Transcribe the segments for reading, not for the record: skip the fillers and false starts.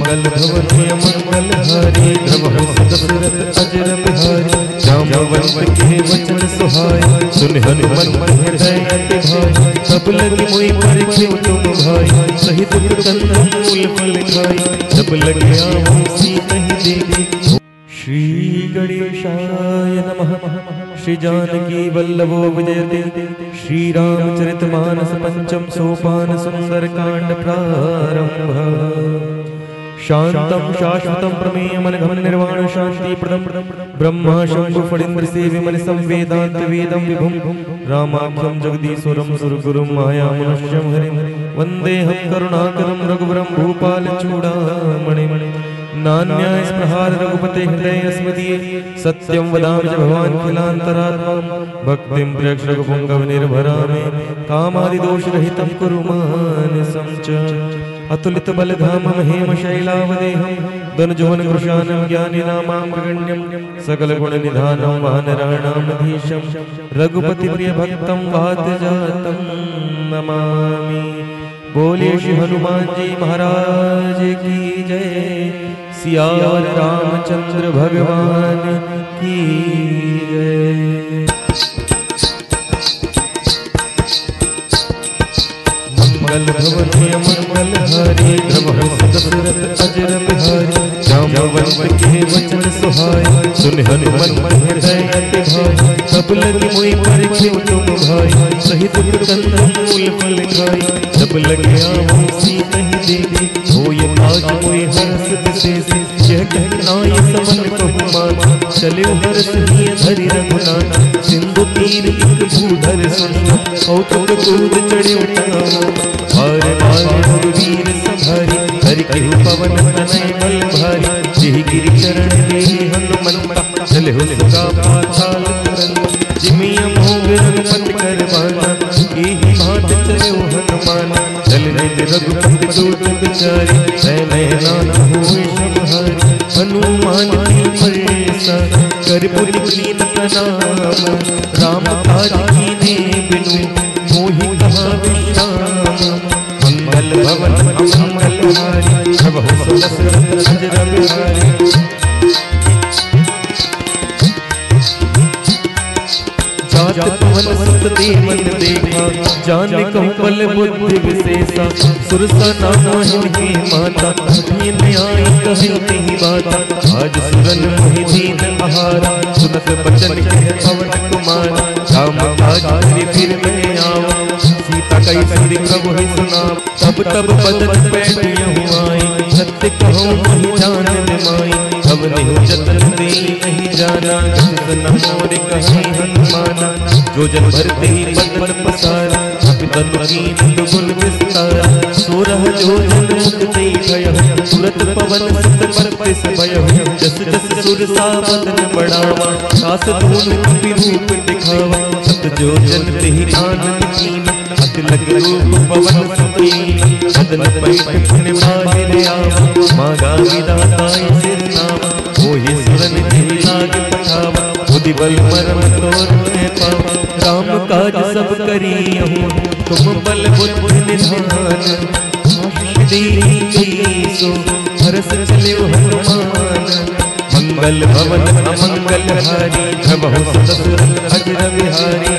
मंगल भवन मंगल हारी द्रवहु दशरथ अजर बिहारी जामवंत के वचन सुहाय सुन हनुमत हृदय अति भाई सब लगे मोहि परखेउ तुम भाई सही दुख कंदन मूल फल खाई सब लगे आवो सीतहि देखी। श्री गणेशाय नमः। श्री जानकी वल्लभो विजयते श्री रामचरितमानस पंचम सोपान सुंदरकांड प्रारंभ। शांतं शाश्वतं प्रमेयमनघं निर्वाण शांति प्रदं ब्रह्मा शंभु फणीन्द्र सेव्यमन संवेदांत वेदं विभुं रामाख्यं जगदीश्वरं सुरगुरुं मायामनुष्यं हरिं वन्देऽहं करुणाकरं रघुवरं भूपाल चूडामणिं नान्याय स्पृहार रघुपते हृदय स्मृतिये सत्यं वदामि च भवान् खिलान्तरात्मा भक्तिं प्रयक्ष रघुपुङ्गव निर्भरामि कामादिदोषरहितं कुरु मानसं च अतुलित बलधामं हेम शैलावदेहं धनुजवन कृशानं ज्ञानिनामाग्रगण्यं सकल गुण निधानं वानराणामधीशं रघुपति प्रिय भक्तं वातजातं नमामि। बोलिए श्री हनुमान जी महाराज की जय। सिया रामचंद्र भगवान की जय। मंगल भवन मंगल हारी द्रवहु दशरथ अजर बिहारी जामवंत के वचन सुहाय सुन हनुमत हृदय अति भाई सब लगे मोहि परखेउ तुम भाई सही दुख कंदन मूल फल खाई सब लगे आवो सीतहि देखी होय आज मोहि हर्ष विशेष यह कहना ये समन कहु मान चले हर्ष ही धरि रघुनाथ सिंधु तीर एक भूधर सुन कौतुक कूद चढ़े उठाओ हार हार वीर संभारी हरि कहु पवन तनय बल भारी जेहि गिरि चरण देहि हनुमंता चले हो सुगा पाताल तुरंत जिमिया मोग रघुपति करवाना एहि भात चले हो हनुमान चल निज रघुपति दूत बिचारी नयनाथ होय संहारी हनुमान की परेसा कर पुनि कीन प्रणाम राम काज कीने बिनु मोहि कहा विश्राम। मंगल भवन मंगल हारी प्रभु दशरथ अजर बिहारी जात पवन सुत देवन देखा जाने कहूँ बल बुद्धि विशेषा सुरसा नामा इनकी माता दीन आई कही नहीं बाता आज सुरन मोहि दीन आहारा सुनत बचन कह पवन कुमार राम काज करि फिर मैं आवा सीता कई सुधि प्रभु ही सुना तब तब बदन बैठियहु आई सत्य कहूँ नहीं जानन माई अब नहीं जतन दे नहीं जाना न मोर कहीं हनुमाना जो जन भरते ही बदन पसारा तन कीन गुण विस्तारा सोरह जो जन मुक्ति भय सुरत पवन सुत परतिस भय जस जस सुर सा बदन बढ़ावा सास धून कपि रूप दिखावा सत जो जन तेहि आनंद कीन अत लग रूप पवन सुती बदन पैठ निभाए आवा मागा विदाताय सिर नाम मोहि सुरन तेहि लाग पठावा बुद्धि बल मरम तोर में पावा राम काज सब करियहु तुम बल बुद्धि निधान सो हरस चले हनुमान। मंगल भवन अमंगल हारी प्रभु दशरथ अजर बिहारी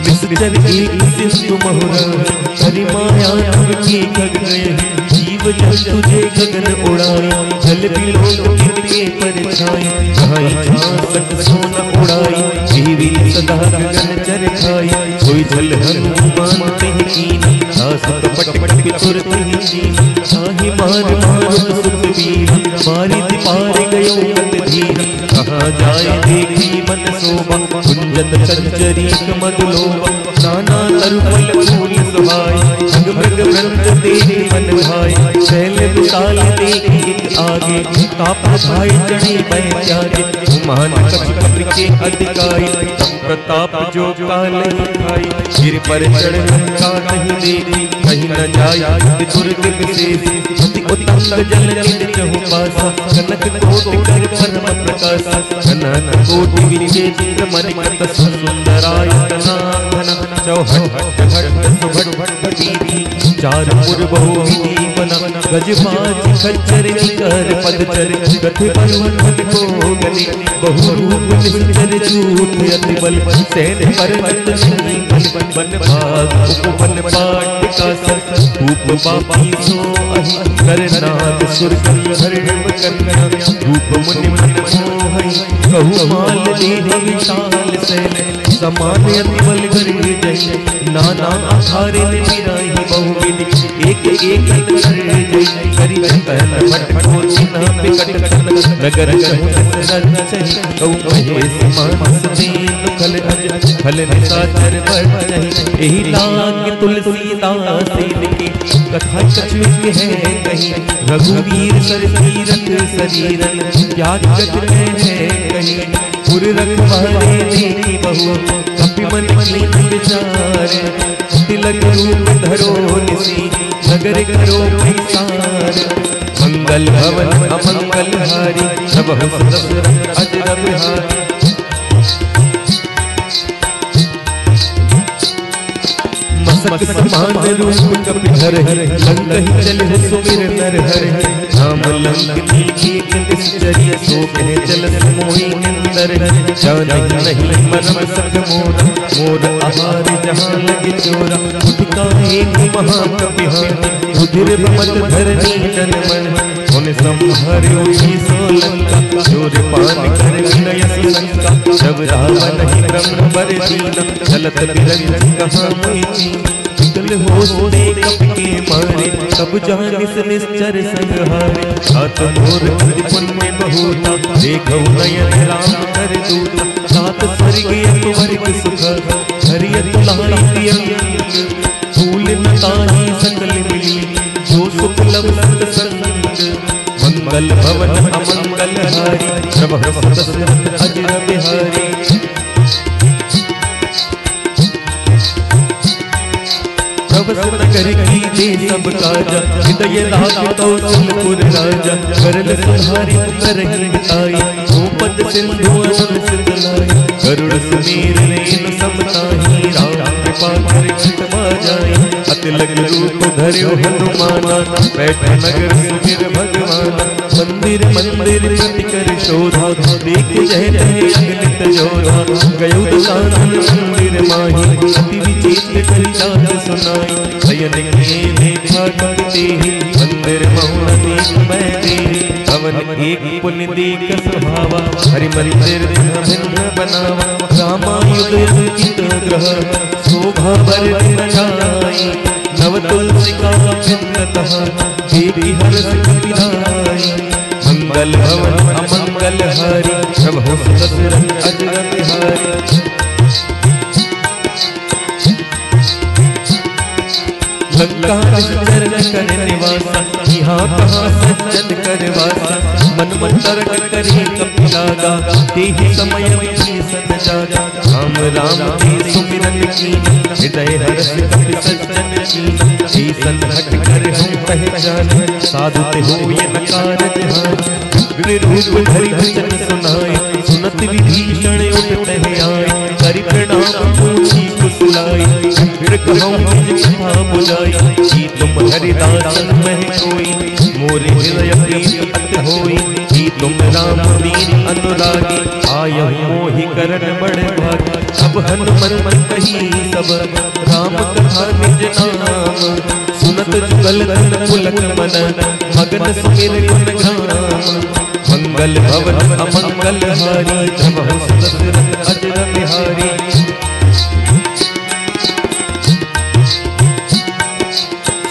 विसर्जन एक सिंधु महुरा हरि माया की खग गए जीव जल तुझे गगन उड़ाए जल बिलो के परछाई कहाई झांसक सोना उड़ाई जीवी सदा गगन चर खाई कोई जल हनुमान तेहि कीनी सासत पट पट पितुर तेहि चीनी साहि मार मारुत सुत वीर मारि पार गयो गत धीर कहाँ जाए देखी मन शोभा कुंजन चंचरी मधुलोभा नाना तरुफल फूल सुहाय जग मृग वृंद देखी मन भाई शैल विशाल देखी आगे काप भाई चढ़ी बह त्यागे महान कपि कपि के अधिकारी प्रताप जो काल ही खाई गिर पर चढ़ लंका नहीं देखी कहीं न जाय दुर्ग विशेष अति उत्तंग जल निधि चहु पासा कनक कोटि कर परम प्रकाश कनक कोटि विचित्र मणिमत सुंदराय तना चौहट सुभट वीधि चार पुर बहु विधि बना गजबाज खच्चर निकर पदचर कथे पर्वत को गले बहु रूप निश्चर झूठ अति बल सेन पर्वत नहीं बन भाग उपवन पाट का सर रूप बापी सो अहि करनाथ सुर कंधर कन्या रूप मुनि मन मोहई कहु माल देह विशाल सैल समान अति बल कर जय नाना आधारे निराही बहु विधि एक एक कर जय करी तन मट को चिन्ह बिकट कन नगर कहु सरन सही कहु महेश मानस दीन खल अज खल निसाचर बढ़ नहीं एही लाग तुलसीदास की कथा कछुक है कहीं रघुवीर सर तीरथ शरीरन त्याग गज है कहीं पुर रखवारे तेरी बहु कपि मन मन विचार तिलक रूप धरो निसी नगर करो पैसार मंगल भवन अमंगल हारी सब दशरथ अजर बिहारी मसक समान रूप कपि धर लंक ही चले सुमिर नर हर नाम लंक एक निश्चर्य सो कह चल मोहि निंदर जान नहीं मरम सक मोर आहार जहाँ लगे चोरा उठका एक महाकपि रुधिर मत धरनी जन मन उन संहार्यो सोलंका चोर पान कर विनय लंका जब रावण ही ब्रह्म वर दीना चलत बिरंज कहाँ मोहि निकल हो देख के मारे तब जानिस निश्चर संहारे सात मोर पुण्य बहुता देखो नयन राम कर दूता सात स्वर्ग स्वर्ग सुख हरियत लाई फूल नताही सकल मिली जो सुख लब सत्संग मंगल भवन अमंगल हारी प्रभु दशरथ अजर बिहारी नगर की दे सब काजा हृदय लाग कौशलपुर राजा करल सुधारी करहि बिताई भूपत सिंधु अनल सिरलाई गरुड़ सुमीर नैन समताही राम कृपा कर छटवा जाई अतिलग रूप धर्यो हनुमाना बैठ नगर सुमिर भगवाना मंदिर मंदिर प्रति कर शोधा देख जय जय अगलित जोधा गयो दुकान मंदिर माही अति विचित्र कर जात सुनाई शयन के देखा करते ही मंदिर मौन देख मैं तेरी भवन एक पुण्य देख स्वभावा हरि मंदिर भिन्न बनावा रामायुध अंकित ग्रह शोभा बर रचाई नव तुलसी का भिन्नतः देवी हर्ष कपिलाई मंगल भवन अमंगल हारी प्रभु दशरथ अजर बिहारी लंका चरण कर निवासा यहाँ कहाँ सज्जन कर वासा मन मन तर्क करे कपिलागा तेहि समय सद जागा राम राम के सुमिरन की हृदय हर्ष कपि सज्जन की संकट कर हम पहचान साधु ते हो ये नकार ध्यान रूप धरि वचन सुनाए सुनत विभीषण उठते आए करि प्रणाम पूछी कुशलाई फिर कहूँ कथा बुझाई कि तुम हरिदासन में कोई मोरे हृदय प्रीत अत होई कि तुम राम दीन अनुरागी आया मोहि करन बड़े भाग अब हनुमन कही सब राम कथा निज नाम सुनत जुगल धन पुलक मन मगन सुमिर गुण गाम मंगल भवन अमंगल हारी प्रभु दशरथ अजर बिहारी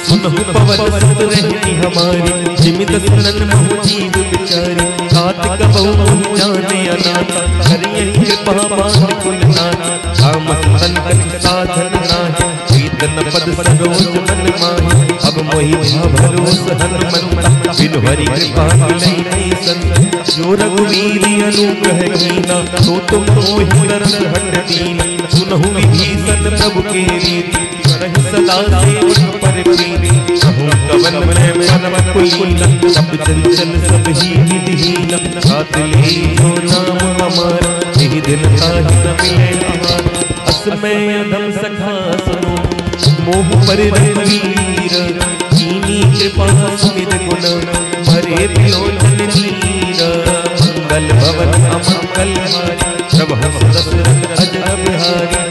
सुनहु पवन सुत रही हमारी जिमित सुनन महु जीव बिचारी घात कबहु जाने अनाथ हरि कृपा मान कुल नाथ राम संतन साधन नाही कीर्तन पद सरोज मन माही अब मोहि भरोस हनुमंत बिनु हरि कृपा मिलै नहीं संत जो रघुवीर अनुग्रह कीना तो तुम मोहि तरस हट दीना सुनहु विभीषण प्रभु के रीति करहि सदा सेवक पर प्रीति कहूँ कवन में परम कुलीन सब चंचल सब ही विधिहीन खातिले जो नाम हमारा यही दिन ताहि न मिले हमारा असमय अधम सखा पर रघुवीर, कीनी कृपा सुमिर गुण भरे विलोचन नीर। मंगल भवन अमंगल हारी, प्रभु दशरथ अजर बिहारी।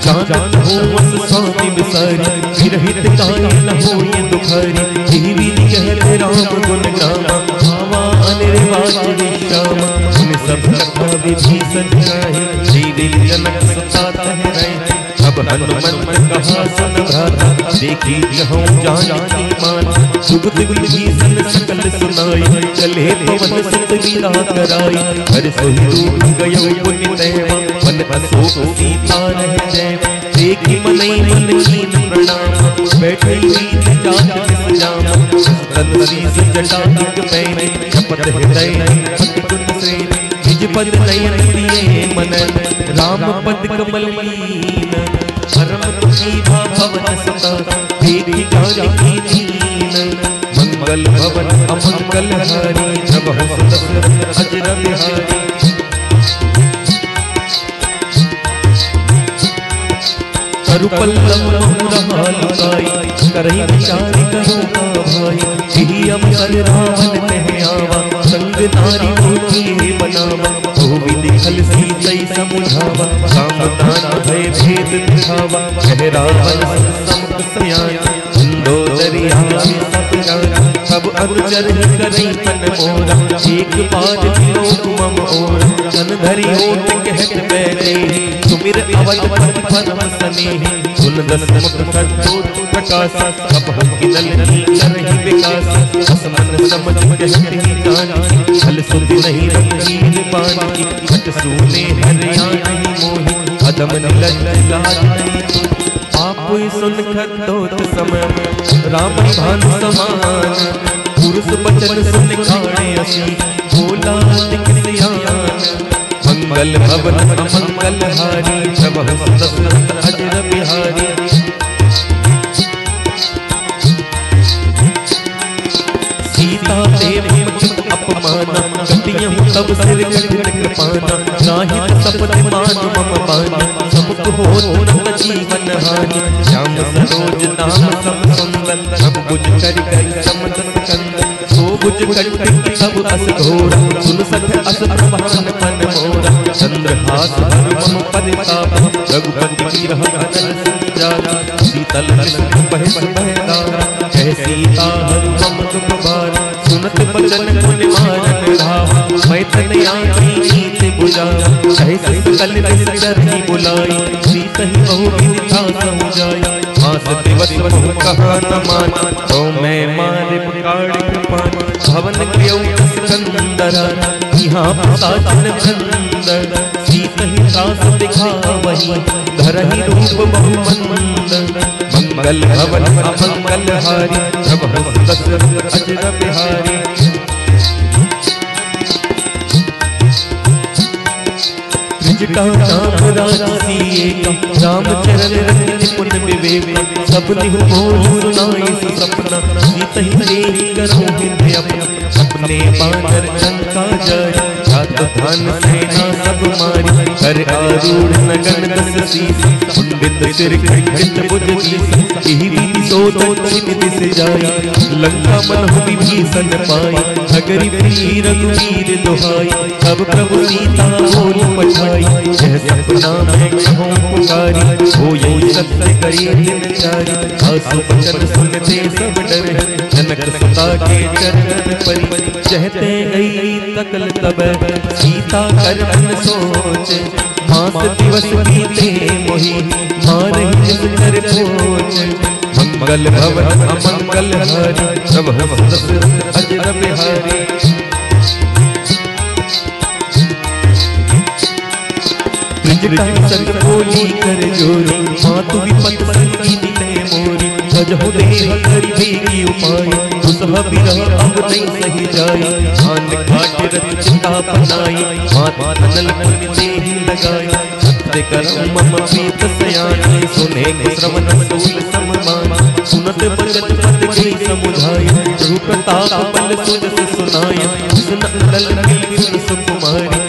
जान हो स्वामी बिसारी, विरहित काल न हो ये दुखारी। देवी कहते राम गुण गावा, भावा अनिर्वाच विश्राम। उन सब कथा विभीषण गाहे, श्री जनक सुता तहराए। अब हनुमंत कहा सुन भ्राता, देखी जहाँ जानी मान। सुगत विभीषण सकल सुनाई, चले पवन सुत वीरा कराई। हर सोई रूप गयो पुण्य देवा, वन अशोक सीता रह जय। देखी मनई मन कीन प्रणाम, बैठे वीत जात सजाम। तन शीस जटा तिलक पैने, शपथ हृदय पति गुण सेने। निज पद नयन प्रिय मन, राम पद कमल लीन। परम दुखी भवन सता, देखी जानकी दीन। मंगल भवन अमंगल हारी, प्रभु दशरथ अजर बिहारी। पल्लव रहा लुकाई, करही विचार करो का भाई। यही अवसर रावण कह आवा, संग नारी होती बनावा। तो विधि खल सीतई समुझावा, काम दान भय भेद दिखावा। कह रावण समुख सयान, मंदोदरी आवे सब जाना। सब अनुचर करई पन मोरा, एक बार विलोक मम ओर। जन धरि ओट कहत बैठे, सुमिर अवध पति परम स्नेह। सुन दस मुख खटोट प्रकाश, अब हम किनल की करहि विकास। असमन समझ कहती जानी, फल सुध नहीं रंगीन पानी। खट सूने हरिया नहीं मोहि, अदम निलज लाज नहीं। आप सुन खटोट समय, राम भान समान। पुरुष बचन सुन खाणे असी, बोला तिक सियान। मंगल भवन अमंगल हारी, प्रभु दशरथ अजर बिहारी। सीता देव मुझ अपमाना, कटियहु तब सिर कठिन कृपाना। नाहि सपथ मान मम बानी, सबक होत न जीवन हानि। श्याम सरोज नाम सम सुंदर, सब बुझ कर गई समदस कंदन। सो बुझ कंठ सब अस घोरा, सुन सठ अस प्रभान पन मोरा। चंद्रहास मम परिताप, रघुपति की रह अचल संजारा। शीतल कृष्ण बहस बहरा, कह सीता हर मम दुख भारा। सुनत बचन गुण मारन धावा, मैं तनया नीत बुझावा। कह सकल निस्तर ही बुलाई, सीत ही बहु विदिता समुझाई। मास दिवस बहु कहा न माना, तो मैं मारे पुकाड़ कृपान। भवन क्रियौ सिकंदर, यहाँ प्रसादन चंदर। सीत ही सास दिखावही, धरहि रूप बहुमंदर। मंगल भवन अमंगल हारी, प्रभु दशरथ अजर बिहारी। त्रिजटा नाम राजसी एका, रामचरण रंग पुन विवेक। सब निहु मोहि सुनाई सपना, सीत ही देहि करो हृदय अपना। अपने बानर लंका जाय, जात धान सेना सब मारी। कर आरूढ़ नगन दस शीस, पंडित सिर खंडित भुज शीस। एहि विधि सोच छिप दिस जाई, लंका मन हो विभीषण पाई। अगरि प्रिय रघुवीर दुहाई, तब प्रभु सीता बोल पठाई। यह सपना मैं कहूँ पुकारी, हो यही सत्य करिए दिन चारी। आसु बचन सुनते सब डरे, जनक सुता के चरण परि। चहते गई तकल तब, सीता कर मन सोच। मास दिवस बीते मोहि, मारहि जिस कर खोज। मंगल भवन अमंगल हारी, प्रभु दशरथ अजर बिहारी। त्रिजटा संग बोली कर जोरी, मातु विपत संगीनी ने मोरी। सजहु देह करि भेगी उपाय, दुसह बिरह अब नहीं सही जाय। आन घाट रत चिता बनाई, मात अनल पुण्य देहि लगाई। सत्य करम मम प्रीत सयानी, सुने श्रवण सूल सममान। सुनत बचन पद गई समुझाई, रूप ताप बल सुजस सुनाई। सुन अनल मिल सुन सुकुमारी,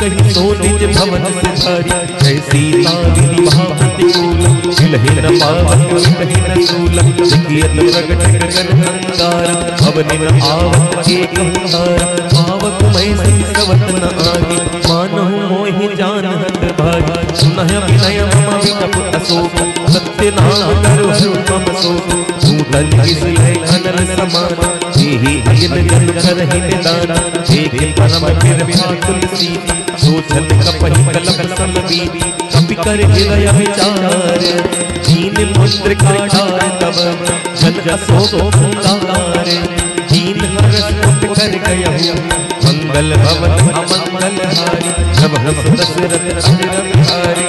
कही सो निज भवन सिधारी, जय सीता विधि महाप्रतिकूल, हिलहि न पावक विटहि न सूल, सिकियत प्रगट गगन अंगारा, भवनि न आवत एक अंगारा, पावक मय सिकवत न आगे, मानहु मोहि जान हत भागी, सुनहि विनय मम विटप अशोक, सत्य नाम करो मम शोक, नूतन किसलय अनल समान, जेहि अयन जन करहि निदान, देखे परम फिर व्याकुल सीति, सोचन कपहि कलप समबीति, कपि कर हृदय विचार, दीन मुद्र काढ़ार तब जन अशोक अंगार, दीन हरस मुक्त कर गयहु, मंगल भवन अमंगल हारी, जब हम दशरथ अजर बिहारी।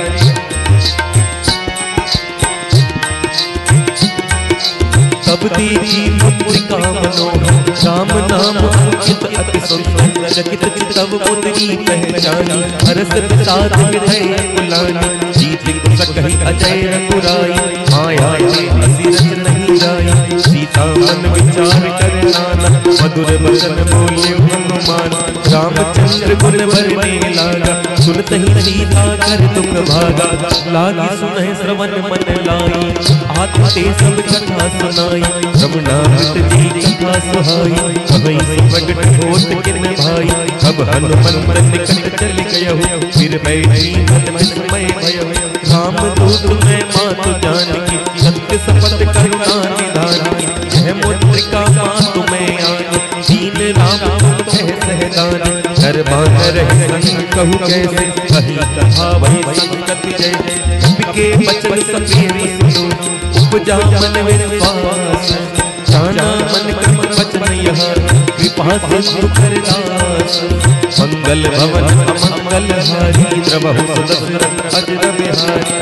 तब दीजी मुद्रिका मनोहर, राम नाम अंकित अति सुंदर, चकित चितव मुद्री पहचानी, हरस प्रसाद हृदय कुलानी, जीत सकहि अजय रघुराई, माया में असिरत नहीं जाई, सीता मन विचार कर नाना, मधुर वचन बोले हनुमान, रामचंद्र गुण बरने लागा, सुनत ही सीता कर दुख भागा, लागी सुनहि श्रवण मन लाई, आत्म ते सब कथा सुनाई, रघुनाथ जी कथा सुहाई, कहीं प्रगट होत किन भाई, अब हनुमंत निकट चल गयहु, फिर बैठी मन विस्मय भयहु, राम दूत मैं मातु जानकी, सत्य शपथ करुणा निधानी, यह मुद्रिका मातु मैं आनी, दीन राम तुम कह सहदानी, घर बांध रहे संग कहु कैसे, कही कथा वही संगत जैसे, के बचन सपेरी सुनो, उपजा मन विश्वास, जाना मन क्रम वचन यहाँ, कृपा सिंधु करदास, मंगल भवन अमंगल हारी, द्रवहु दशरथ अजर बिहारी।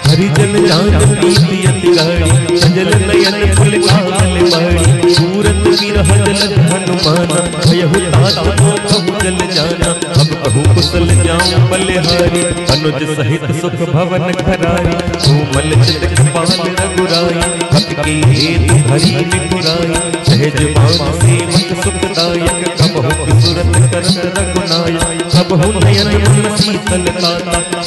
हरिजन जान प्रीति अति गाढ़ी, सजल नयन फुल काल बाड़ी, सूरत विरह जल हनुमाना, भयहु तात मोह जल जाना, अब कहूँ कुशल जाऊं बलिहारी, अनुज सहित सुख भवन घरारी, कोमल चित कृपाल रघुराई, भक्त की हेतु हरि निपुराई, सहज मान सेवक सुखदायक, कबहु सुरत करत रघुनायक, कबहु नयन मन शीतलता,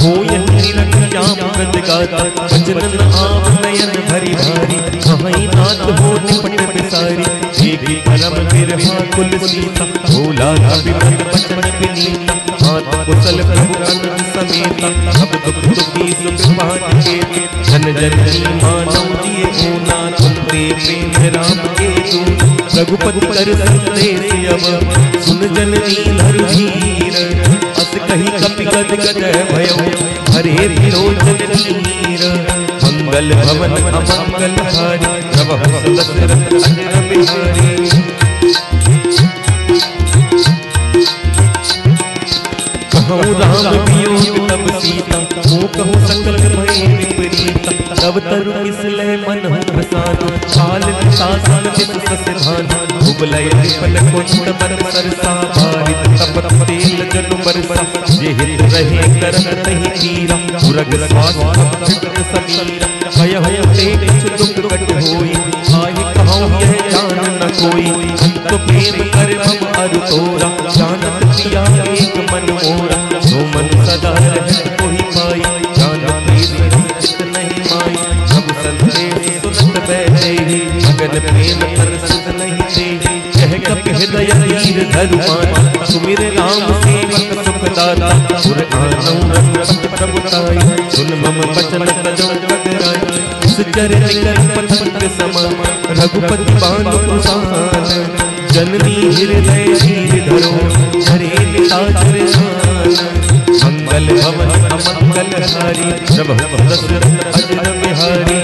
होय निरख श्याम व्रत गाता, बचन आप नयन भरी भारी, कहीं नाथ हो निपट बिसारी, एक परम बिरहा कुल सीता, भोला कविमन बचन विनीता, हाथ कुशल प्रभु अनुज समेता, अब दुख दुखी सुख पान के, जन जननी मानव दिए पूना, तुमते प्रेम राम के दूत, रघुपति कर संदेश अब, सुन जननी धर धीर, अस कही कपि गद गद भयो, हरे विरोचन नीर, मंगल भवन अमंगल हारी, प्रभु दशरथ अजर बिहारी। कहूँ राम वियोग तब सीता, हो कहूँ सकल भय विपरीता, तब तरु किसलय मन हो प्रसाद, काल शासन दिस ससधान, उबलय विफल कुंठ बर सरसा, भारित तपत तेल जनु बरसा, जे हित रहे करन तहि तीरा, उरग स्वास भक्त समीरा, भयहु ते किछु दुख कट होई, आहि कहूँ यह जान न कोई, अंत प्रेम कर मम अरु तोरा, जानत पिया एक मन मोरा, सो मन सदा रहत कोहि पाई, जानत चित नहीं माई, सब संदेश सुनत बैठे, मगन प्रेम तरसत नहीं दे, कह कपि हृदय धीर धरुमान, सुमिर राम सेवक सुखदाता, पुर आनौ रघुपति प्रभुताई, सुन मम बचन तजौ कतराई, इस चरण कर पथंग समान, रघुपति बांध कुशान, जननी हृदय धीर धरो, हरे निता चरसान, मंगल भवन अमंगल हारी, प्रभु दशरथ अजर बिहारी।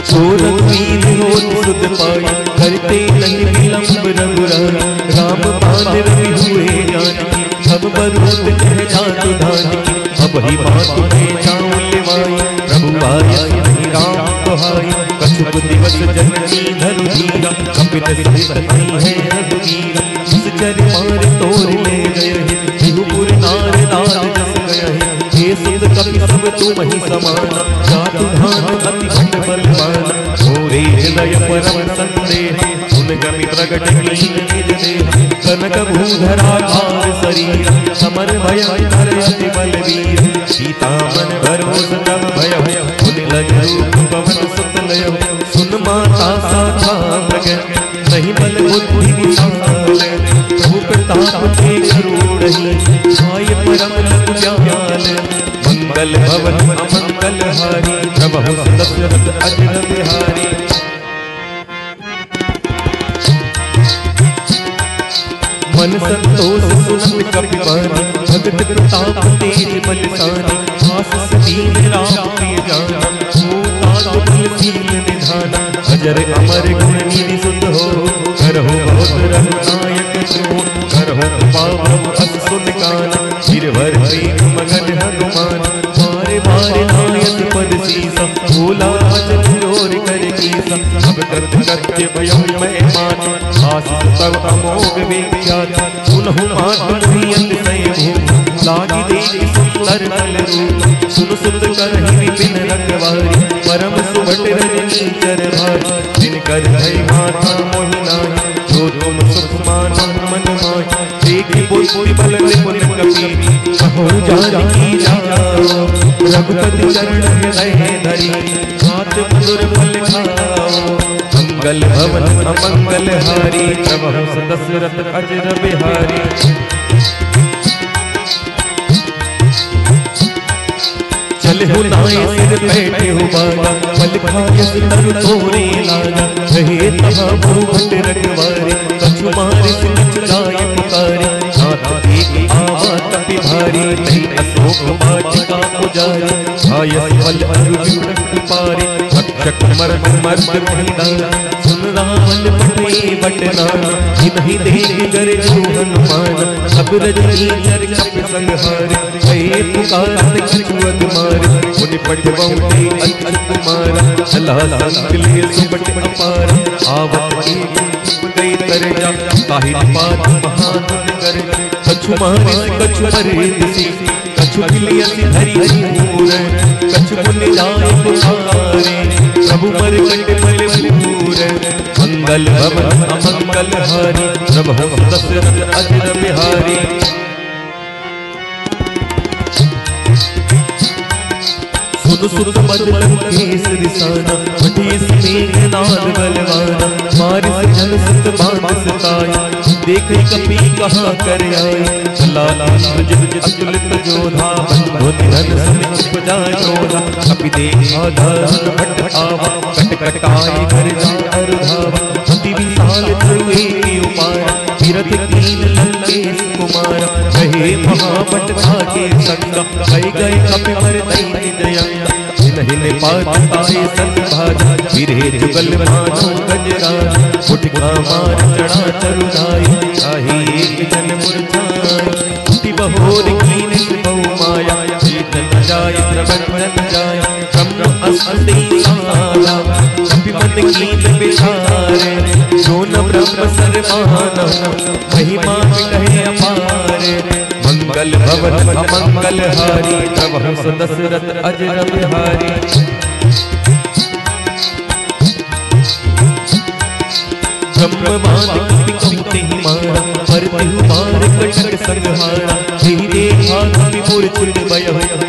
सोरठ वीर होत सुध पाई, करते नहीं विलंब रघुराई, राम बांध रवि हुए जानकी, सब बरूद कह जातु धानी, अब ही बात में जाऊं लिवाई, प्रभु आया नहीं राम दुहाई, कछुक दिवस जननी धरु धीरा, कपिन सहित नहीं है रघुवीरा, इस चर मार तोड़ ले गए, बिहुपुर नार लाल जस गए, हे सुत कपि सब तुम ही समाना, जातु धान अति भट बलवान, हृदय परम संदेह सुन गमि प्रगट कीन निज देह कनक भूधराकार शरीर समर भय कर अति बलवीर सीता मन भरोस तब भय सुन लग रूप पवन सुत लय सुन माता साधा प्रगट नहीं बल बुद्धि विशाल प्रभु प्रताप के करुणहि आय परम लघु ज्ञान मंगल भवन अमंगल हारी प्रभु दशरथ अजर बिहारी मन संतोष सुनत कपिवानी भगत प्रताप तेज बलशानी आस दीन राम प्रिय जाना हो तुलसील निधाना अजर अमर गुण निधि सुत हो करहु बहुत रघुनायक जो करहु पावनु अस सुन काना गिरवर प्रेम मगन हनुमान बारे बारे नायक पद सीसा भोला वचन जोर कर कीसा अब करते भयो मैं मान आसित तव अमोघ विख्यात सुनहु मात प्रियंत सय लागी देख सुंदर नल रूप सुन सुत करहि विपिन रखवारी परम सुभट रजनी चर भारी दिन कर भय माता मोहिनाई जो तुम सुख मानो मन माही देखि बुद्धि बल निपुण कपि कहो जानकी जाओ रघुपति चरण हृदय धरी हाथ मधुर फल खाओ मंगल भवन अमंगल हारी प्रभु दशरथ अजर बिहारी चल हो नाय सिर बैठे हो बागा पल खाए तरु तोरे लागा रहे तहाँ भूभट रखवारे कछु मारे सिंच गाय पुकारे हाथ एक आवा कपि भारी नहीं अशोक वाटिका पुजारी आयस फल अर्जुन पारे भक्षक मर्द मर्द भंडारा सुन रावण पटे बटनाना नहीं देख कर जो हनुमान सब रजनी चर कपि संहार भये पुकारत कछुअत मार मुनि पट बहुते अच्युत कुमार सलाह संकले सुबट अपार आवत एक गई तर जा ताहि पात महान कर कछु मारे कछु मरे दिसी कछु बिलियसी धरि मूर कछु पुण्य जाय पुकारे प्रभु मर कट फल पूर मंगल भवन अमंगल हारी प्रभु दशरथ अजर बिहारी सुन सुन बदल केसरी साना मठेस मेघनाद बलवाना मारिस जन सुत बांध सताया देख कपि कहाँ कर आए लाला अतुलित जोधा धन धन सन उपजा जोधा कपि देखा धन भट आवा कट कटाए घर जा अरुधावा अति विशाल ध्रुवे के उपारा तीरथ कीन लंकेश कुमारा कहे महापट भागे संगा कई गए कपि मर नहीं दया हिन पाताए संभाजा वीरे जुगल मानो गजराज उठका मार चढ़ा चरुदाई चाहे एक जन मुरझाए उठी बहोर कीन बहु माया चेतन जाय प्रबंधन जाय ब्रह्म अस्ति सारा कपि मन कीन बिचारे जो न ब्रह्म सर्वाना महिमा कहे अपार मंगल भवन अमंगल हारी प्रभु दशरथ अजर बिहारी ब्रह्मवान कपि कहते ही मारा परते मार कटक संहारा यही देखा कपि मूर्छित भय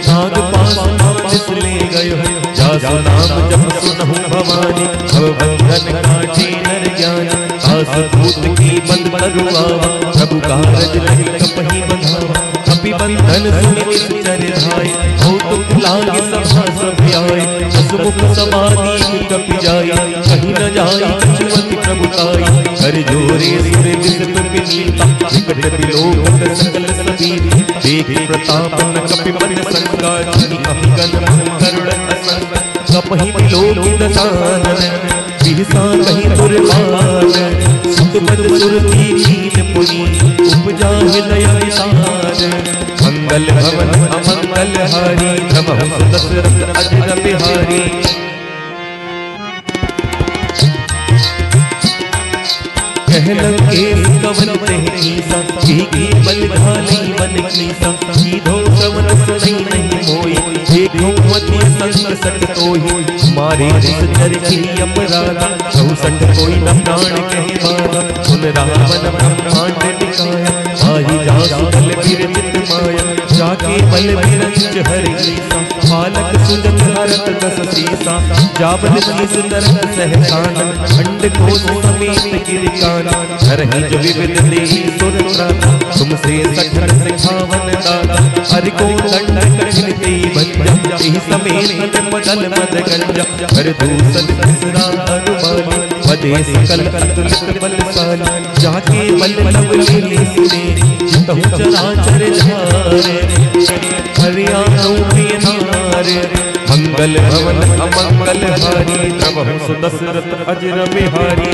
नाग पास नाम ले गयो जासु नाम जप सुनहु भवानी भव बंधन काटे नर ज्ञानी आस भूत की बंद तरुआवा प्रभु कारज लहि कपहि बंधावा कपि बंधन सुनि चर धाय हो तुम लागे सभा सब आए हसमुख समाधि कपि जाय कहीं न जाय कछुअति प्रभुताई कर जोरे सुर विसप विनीता विकट विलोक सकल सबीर देख प्रताप न कपि मन संगा जिनि अहिगन करुण असंग कपहि विलोक दशानन विहसा कहीं दुर्वान सुतपद सुर की कीन पुनी उपजा हृदय विशाल मंगल भवन अमंगल हारी प्रभु दशरथ अजर बिहारी कहलन के कवन ते कीसा की बल ढाली मन कीसा सीधो श्रवण सुनई नहीं मोई देखो मति संग सट तोहि मारे चरखी अपराध 64 कोई न प्राण कहे मारा सुन रावण ब्रह्मांड निकाया आई जासु बल विरचित माया जाके बल विरंच हरि ईसा बालक सुजन हरत दस सीसा जाबल शीस तरत सहसान खंड कोस समेत गिरकान हरहि जो विविध देहि सुर प्राता तुमसे सठर सिखावन दाता हरि को दंड कठिन ते बंजा एहि समेत बदल मद गंजा हर दूसन तिसरा अनुमानी वदेश कल तुलित बलशाली जाके बल लव ले सुने जितहु चराचर झारे हरियाणा प्रिय नारे मंगल भवन अमंगल हारी प्रभु सुदशरथ अजर बिहारी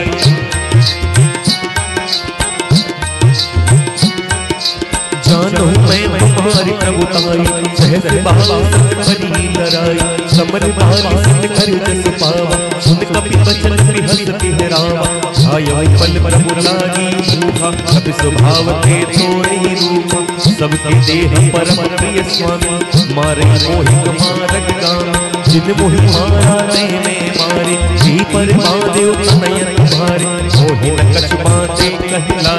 जानो मैं तुम्हारी प्रभुताई सहस बात भरी लड़ाई समर बाली सिद्ध कर जस पावा सुन कपि बचन बिहस तिहरावा आयो पल प्रभु लागी भूखा सब स्वभाव के थोड़ी रूपा सबके देह परम प्रिय स्वामी मारे मोहि मारक गान जिन मोहि मारा ते में मारे जी पर महादेव तनयन भारे मोहि न कछु बाते कहला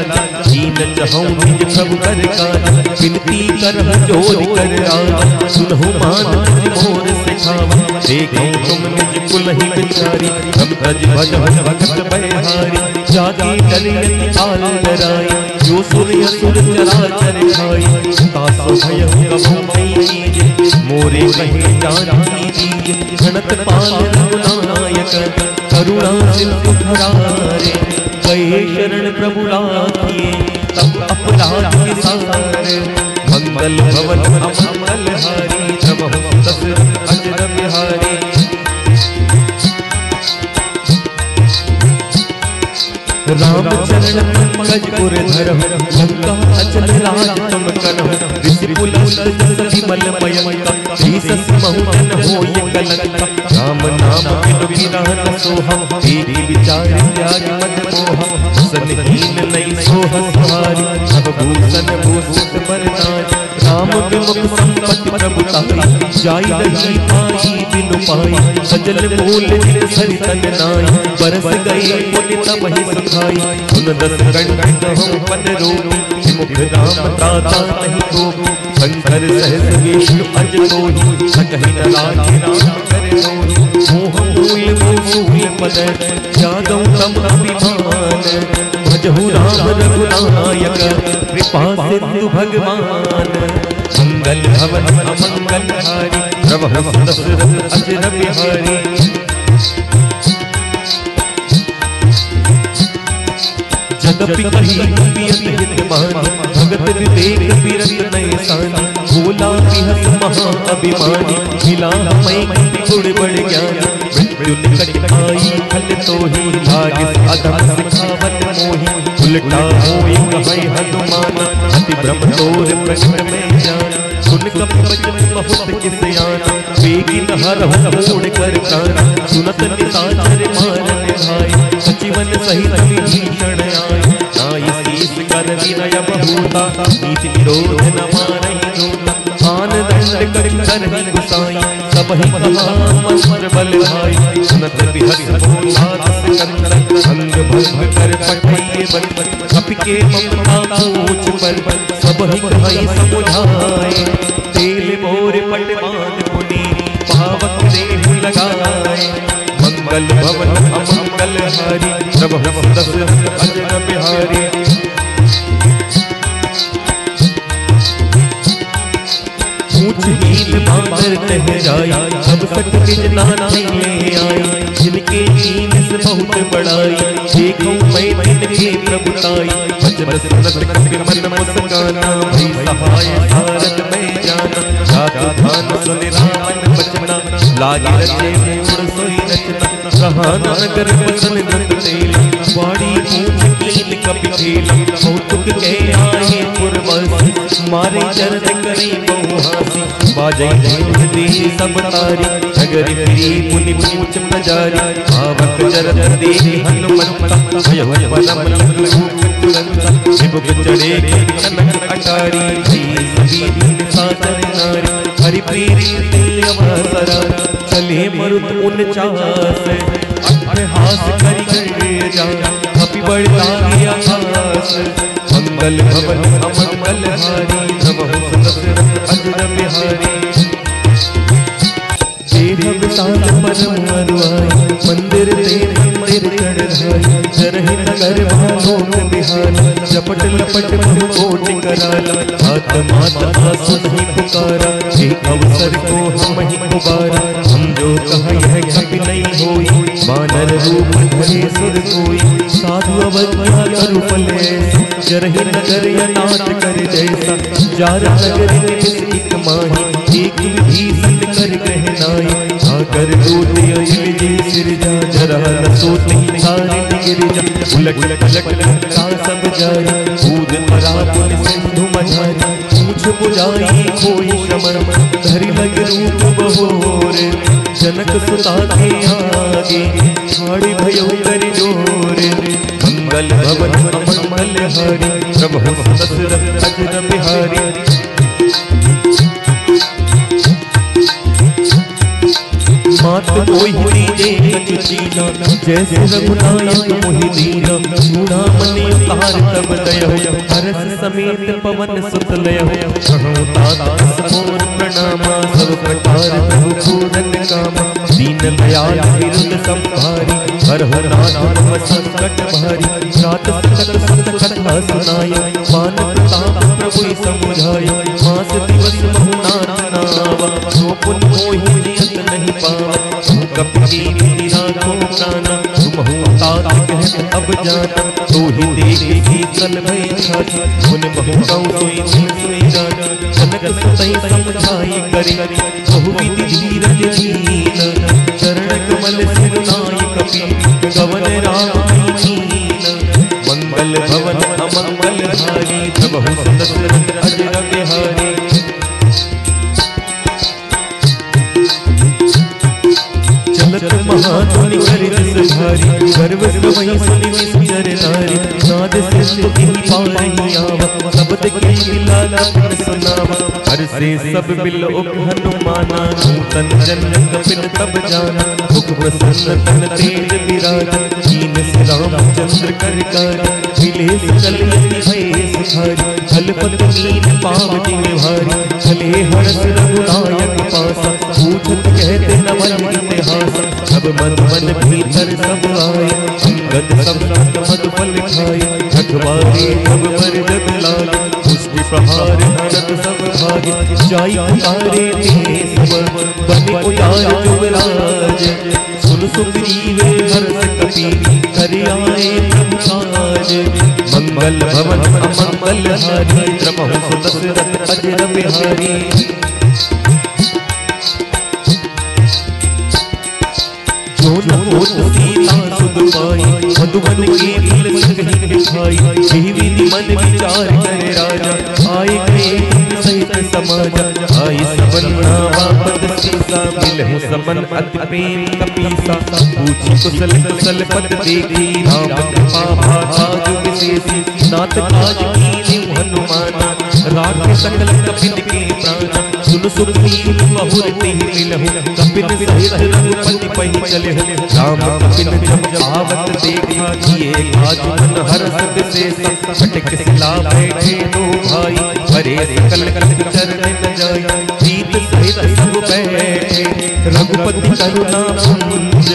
दीन चाहूं निज प्रभु कर काज विनती कर जोर कर राज सुनहु मान मोर सिखावा देखो तुम निज कुल ही बिचारी हम तज भजन भगत बहारी जाति कलियति काल डराई जो सूर्य सुर चराचर खाई तासो भय कबहु नहीं मोरे कहे जानी दीज गणत पाल रघुनायक करुणा सिंधु धरारे गए शरण प्रभु राखिए तब अपराध के सारे मंगल भवन अमंगल हारी प्रभु दशरथ अजर बिहारी राम चरण पंकज पुर धरम लंका अचल राज तुम करम ऋषि कुल सती मल मयंका भीषस बहुजन होय कलंका राम नाम बिनु बिरान सोहम तेरी विचार त्याग मत मोह सनहीन नहीं सोह सहारी सब भूषण भूषित बरनाज राम विमुख संपत्ति प्रभुताई जाई रही पाई बिनु पाई सजल मूल जित सरितन नाई बरस गए पुण्य तब ही सुखाई सुन दस कंठ हम पद रोगी मुख राम दाता नहीं को शंकर सहस विष्णु अज कोहि सकहि न लागे राम करे मोहि मोह मूल मूल पद जागम तम अभिमान भजहु राम रघुनायक कृपा सिंधु भगवान मंगल भवन अमंगल हारी प्रभु दशरथ अजर बिहारी जगत कही पियत हित मानी भगत विवेक विरत नय सानी भोला बिहस महा अभिमानी मिला मैं गुण बड़ ज्ञानी मृत्यु निकट आई खल तो ही लागे अधम सिखावत मोहि उलटा होई कहे हनुमान अति ब्रह्म तोर प्रकट में जान सुन कपि बचन बहुत किस आना बेगिन हरहु मोड़ कर काना सुनत निशाचर मारन भाई सचिवन सहित विभीषण आए नाई शीस कर विनय बहुता नीति निरोध न मारहि दूता आन दंड कर करहि गुसाई सबहि कहा मंत्र बल भाई सुनत बिहस भोलात सिकंदर अंग भंग कर पठइए बन कपि के ममता पूछ पर सबहि कहि समुझाए तेल मोर पटवान पुनी पावक देहु लगाए मंगल भवन अमंगल हारी प्रभु दशरथ अजर बिहारी ऊंच हील बांधर कह जाई सब सट निज नाना ले आई जिनके कीन से बहुत बड़ाई देखो मैं तिनके प्रभुताई वचन सुनत कपि मन मुस्काना भई सहाय भारत में जाना जाति धान सुन रावण बचना लागे रचे मूड़ सोई रचना कहाना नगर बसन नंद तेली वाड़ी ऊंच कील कपि खेली कौतुक के आए पुरवासी मारे चरण करी बहु हासी बाजै धूल दी सब तारी नगर फिरी मुनि पूछ प्रजारी आवक चरत देहि हनुमंता भयहु परम रूप तुरंता विभुग चढ़े कनक अटारी सभी दिन साचर नारी हरि प्रीति अवसरा चल चले मरुत 49 अट्ठहास करि जा कपि बढ़ता गया आस मंगल भवन अमंगल हारी प्रभु दशरथ अजर बिहारी साल परम अरुआई मंदिर मंदिर चढ़ाई जरहि नगर भालोक बिहार जपट लपट बहु कोटि कराला हाथ मात आंसू नहीं पुकारा हे अवसर को हम ही उबारा हम जो कहा यह कभी नहीं होई वानर रूप धरे सुर कोई साधु अवज्ञा करु फल जरहि नगर या नाथ कर जैसा जार नगर निमिष एक माही एक भी संत कर ग्रहनाई आकर दूत अजिल जी सिर जा जरा न सोती सारी गिर जा उलट पलट का सब जारी कूद परा पुल सिंधु मझारी पूछ बुझाई कोई श्रमण धरि लग रूप बहोर जनक सुता के आगे ठाड़ी भयो कर जोर मंगल भवन अमंगल हारी प्रभु दशरथ अजर बिहारी मात कोई दीजे कचुचीना जैसे रघुनायक मोहि दीना चूड़ामणि उतार तब दया हरस समेत पवन सुत लय मोर प्रणामा सब प्रकार प्रभु पूरन कामा दीन दयाल विरुद्ध संभारी हरहु नाथ नम संकट भारी रात सकल संत कथा सुनाय मान प्रताप प्रभु समुझाय मास दिवस बहु नाथ नावा जो पुन मोहि नियत नहीं पावा कपि राखो प्राणा तुम हो तात कहत अब जाना तो ही देखी चल भई छाती मुन बहु कहूं सोई जाना जनक सुतई समझाई करी बहु विधि धीरज दीन चरण कमल सिरनाई कपि गवन राम दीन मंगल भवन अमंगल हारी प्रभु दशरथ अजर बिहारी महाधुनि करित भारी गर्व गवई सुनि विचर नारी नाद सिंधु पारही आवा शब्द के मिला सुनावा हर से सब बिलो हनुमाना नूतन जन कपिल तब जाना मुख प्रसन्न तन तेज विराज दीन राम चंद्र कर कार मिले सकल यति भय सुखारी हलपत मीन पावती भारी चले हरस रघुनायक पासा पूछत कहते नवल इतिहास सब मन मन भीतर सब आए अंगद सब संग मद फल खाए रखवारे सब पर जग लागे पुष्टि प्रहार नरक सब भागे जाई पुकारे सब बन उतार जुबराज सुन सुग्रीव हर्ष कपि कर आए प्रभु काज मंगल भवन अमंगल हारी प्रभु दशरथ अजर बिहारी सीता सुध पाई मधुबन के फल संग दिखाई विधि मन विचार करे राजा आए गए सहित समाजा आई सबन्ना वापद सीसा मिलहु सबन अति प्रेम कपीसा पूछी कुशल कुशल पद देखी राम कृपा भाज विशेषी नाथ काज की हनुमाना राख सकल कपिल के प्राण सुन सुग्रीव बहुर तेहि मिलहु कपिल सहित रघुपति पहि चले राम कपिल जब आवत देखा किए काज मन हरस विशेष फटक सिला बैठे दो भाई हरे सकल चरण न जाय प्रीत सहित सब बैठे रघुपति करुणा पुंज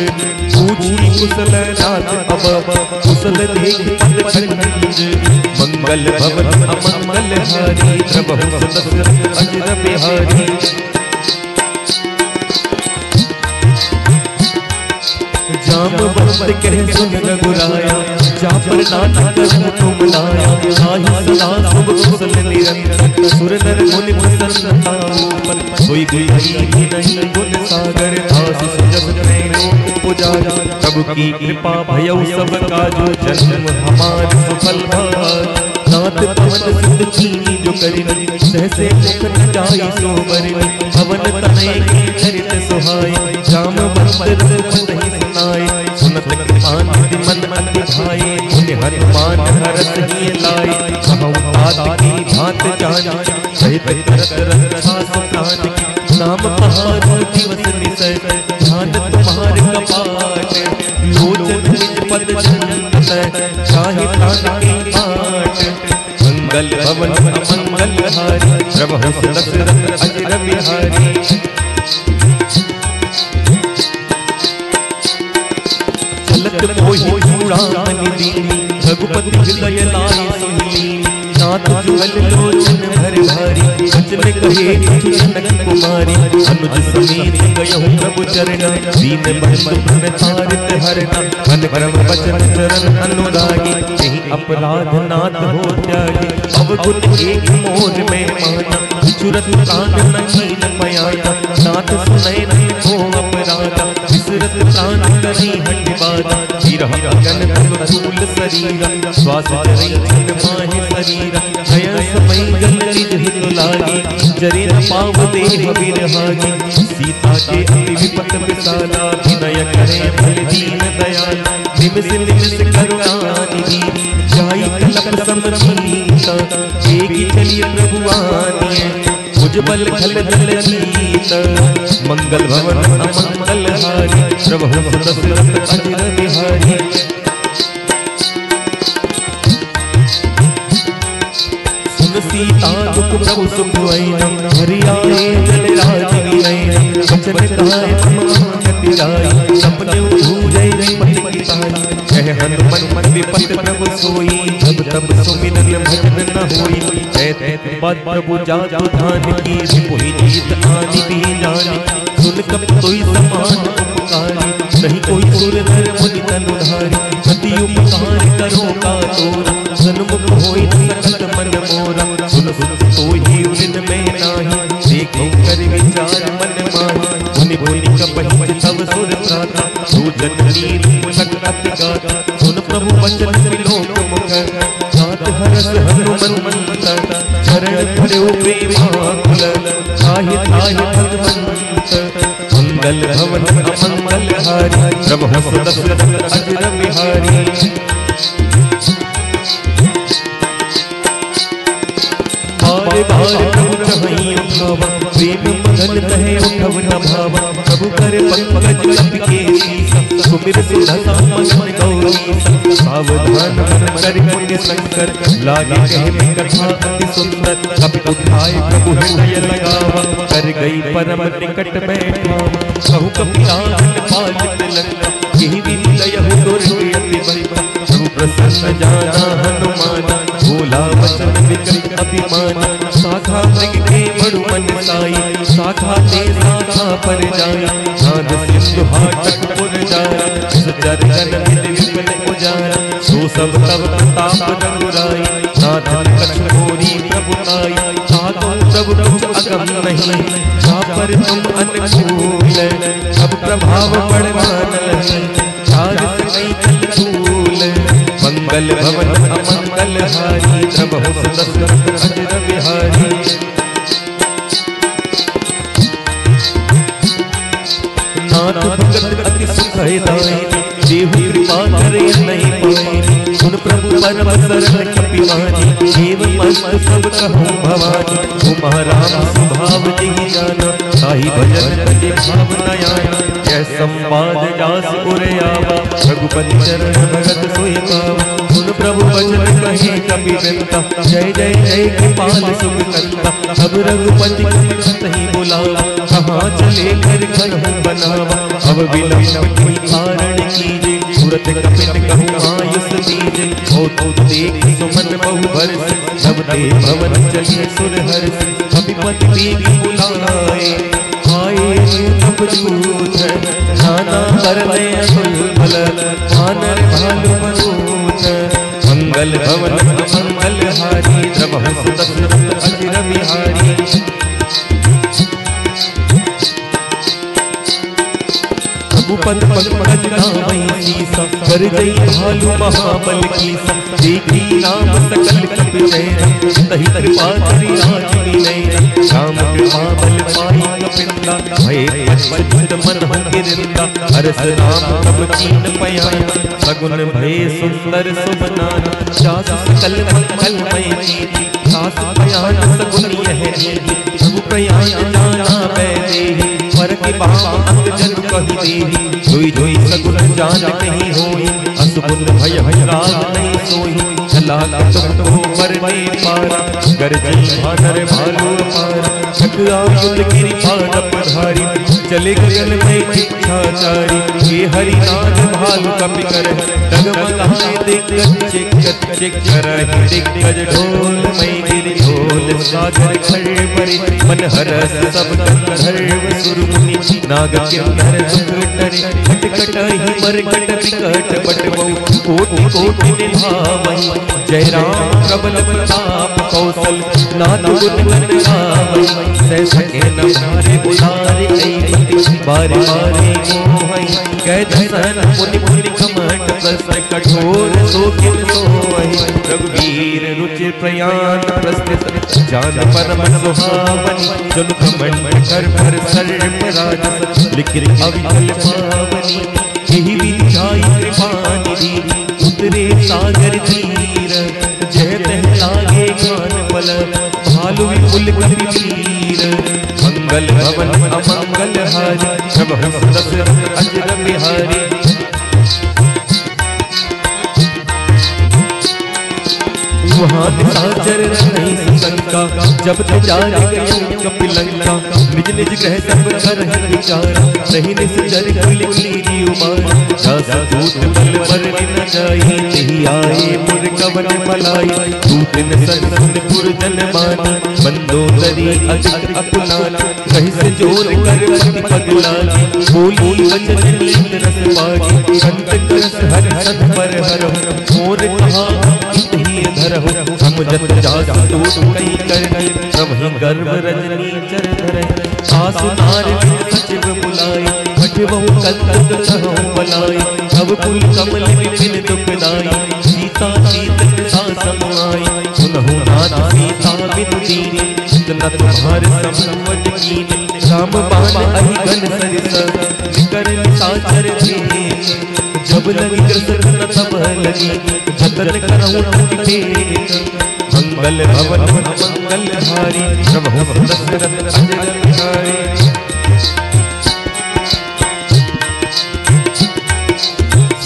पूछी कुशल नाथ अब कुशल देख पद खंज मंगल भवन अमंगल हारी प्रभु दशरथ अजर बिहारी जामवंत कह सुन रघुराया जा पर नाथ करम तुम लाया आहि सदा शुभ कुशल निरंतर सुर नर मुनि प्रसन्नता ऊपर कोई भी नहीं गुण सागर आशीष जब लोक पुजारा प्रभु की कृपा भयउ सब काजो जन्म हमार सफल भार नाथ पवन सिंध कीनी जो करिनी सहसे मुख न जाई सो बरिनी भवन तनय के चरित सुहाई जामवंत रघुपति सुनाए सुनत कृपान मन अति भाए मुनि हनुमान हरस ही लाए कहूँ तात की भात जानी सहित करत रक्षा प्राण की नाम पहाड़ दिवस निसय ध्यान तुम्हारे कपाट, लोचन निज पद चंदन चाहे प्राण के पाट। मंगल भवन अमंगल हारी, प्रभु दशरथ अजर बिहारी। चलत मोहि उड़ान दीनी, रघुपति हृदय लाए सुनी। नाथ जुगल लोचन भर भारी, बचन कहे जनक कुमारी। अनुज समेत गयहु प्रभु चरण, दीन बंधु भन तारित हरना। मन क्रम बचन चरण अनुरागी, यही अपराध नाथ हो त्यागी। अवगुण एक मोर में माना, विचुरत प्राण नहीं पयाना। नाथ सुनय नहीं हो अपराधा, विसरत प्राण करी हट बाधा। विरह अगन तनु धूल शरीरा, श्वास चरई छन माहे शरीरा। भय समय गल निज हित लागी, जरे न पाव देह बिरहागी। सीता के अति विपत विसाला, विनय करे भल दीन दयाला। निमिष निमिष करुणा निधि, जाई कलप समझीता। एक चलिए प्रभु आनिए, उज्जवल खल दल जीत। मंगल भवन अमंगल हारी, प्रभु दशरथ अजर बिहारी। सुन सीता दुख प्रभु सुख आईना, हरि आए जल राज विनय। वचन कहाए गति राई, सपने भूजै पति की ताई। कह हनुमन विपत प्रभु सोई, जब तब सुमिरन भजन न होई। कहते बात प्रभु जातु धान की, रिपुहि जीत आनि भी जानी। सुन कब कोई समान उपकारी, नहीं कोई सुर नर मुनि तनुधारी। अति उपकार करो का तोरा, सन्मुख होई सकल मन मोरा। सुन सुन सोई उन में नाही, देखो कर विचार मन माही। मुनि मुनि कपहि तब सुर प्राता, सूजन नीर मुलक अति गाता। सुन प्रभु वचन त्रिलोक मुख, नाथ हरस हनुमंत। चरण धर्यो प्रेमाकुल, ताहि ताहि भगवंत। मंगल भवन अमंगल हारी, प्रभु दशरथ अजर बिहारी। बारे बारे प्रभु चहई उठावा, प्रेम मगन कहे उठव न भावा। प्रभु करे पंकज कपि के सीसा, सुमिर सुधसा मन गौरी। सावधान मन कर पुण्य शंकर, लागे कहने कथा अति सुंदर। कपि उठाए प्रभु हृदय लगावा, कर गई परम निकट बैठा। कहु कपिलान पालित लंका, यही विनय हो दुर्ग अति बलवा। प्रभु प्रसन्न जाना हनुमाना, बोला वचन विकट अभिमान। शाखा मृग के बड़ु मन साई, शाखा ते शाखा पर जाई। नाद सिंधु हाटक पुर जारा, सचर गन विधि विपिन उजारा। सो सब तब ताप रघुराई, नाथ लक्ष्मण मोरी प्रभु ताई। ठाकुर प्रभु कुछ अगम नहीं, जा पर तुम अनुकूल। अब प्रभाव पड़वा नहीं, चार नहीं चल चूल। मंगल भवन अमंगल हारी, प्रभु दशरथ अजर बिहारी। नाथ भगत अति सुख दाई, देहु कृपा करे नहीं पाई। सुन प्रभु परम शरण कपिवानी, देव मस्त सब कहूँ भवानी। उमा राम स्वभाव जिहि जाना, ताहि भजन तजे भाव न आया। जय संवाद जास उर आवा, रघुपति चरण भगत सोई पावा। सुन प्रभु वचन कहे कपि विरता, जय जय जय कृपाल सुख करता। अब रघुपति ही बुलावा, कहाँ चले कर कहूँ बनावा। अब विलंब की कारण कीजे, तुरत कपिन कहूँ आयुष दीजे। हो तो देख सुमन बहु बरस, तब ते भवन चलिए सुर हर्ष। कपिपति बेग बुलाए, आए तब जूझ। नाना करने दुर्बल, आनर भालु मनोज। मंगल भवन अमंगल हारी, प्रभु दशरथ अजर बिहारी। पद पंकज नामई सीसा, कर गई भालू महाबल कीसा। देखी राम सकल कपि नयन, तहि कृपा करी राज विनय। राम कृपा बल पाई कपिंदा, भय पछुत मन गिरंदा। हरस राम तब कीन पयाना, सगुन भय सुंदर सुबनाना। जास सकल मंगलमय नीति, सास पयान सगुन यह नीति। प्रभु प्रयाण जाना पै देहि, पर के बाम अंग जन कही देही जोई जोई सगुन जान कहीं होई असुगुन भय राग नहीं सोई चला तुमको मरने पारा गरजे भानर भालू पारा ठकुआ युद्ध गिरी पान पधारी चले गगन में इच्छाचारी ये हरि नाद भालू कपि कर डगमगाए दिग्गज चिक करहि दिग्गज ढोल मई गिरि ढोल सागर खर परे मन हरस सब गंधर्व सुरमुनि नाग किन्नर दुख डरे खटखटाहि मरकट विकट बटवौ कोटि कोटि निभावहि जय राम प्रबल प्रताप कौशल नाथ गुण गावहि सह सके न मारे उतारे कई बारे बारे मोहई कह दसन मुनि मुनि कमट प्रश्न कठोर सो किन सोहि रघुवीर रुचि प्रयाण प्रस्तुत जान परम सुहावनी जन कमंड कर पर सर्प राज लिखिर अविकल पावनी यही विचाई कृपा निधि उतरे सागर तीर जय पहलागे गान पल भालु विपुल कबीर मंगल भवन अमंगल हारी सब दशरथ अजर बिहारी वहाँ साजर नहीं शंका जब तजार गए कपिलंका निज निज ग्रह सब करहि विचार नहीं निसजर कुल कीरी उमार दस दूत बल पर न जाई तेहि आए पुर कवन मलाई दूत न संत पुरजन मानी मंदोदरी अजक अकुलानी कहि से जोर कर पति पगलानी बोली वचन नीत रस पागी संत रस हर सत पर हर मोर कहा इतहि धरहु समुझत जात टूट कई करनी प्रभु गर्भ रजनी चर धरे आसुनार सचिव बुलाए भटवहु कलकत सहु बलाए अब कुल कमल विपिन दुखदाई सीता सीत सा समाई सुनहु नाथ सीता बिनु दीने इतना तुम्हारे संवट कीने राम बाण अहि गन सरिस निकर साचर थे जब लगी कृष्ण तब लगी जतन करहु पेट मंगल भवन मंगल हारी प्रभु दशरथ अजर बिहारी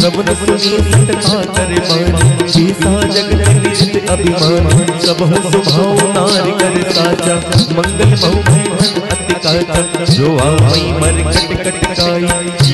सब न सुनी सतता कर मान सीसा जगत विदित अभिमान सब हो सुभाव नारी कर साचा मंगल बहु अति काचा जो आई मर कट कट काई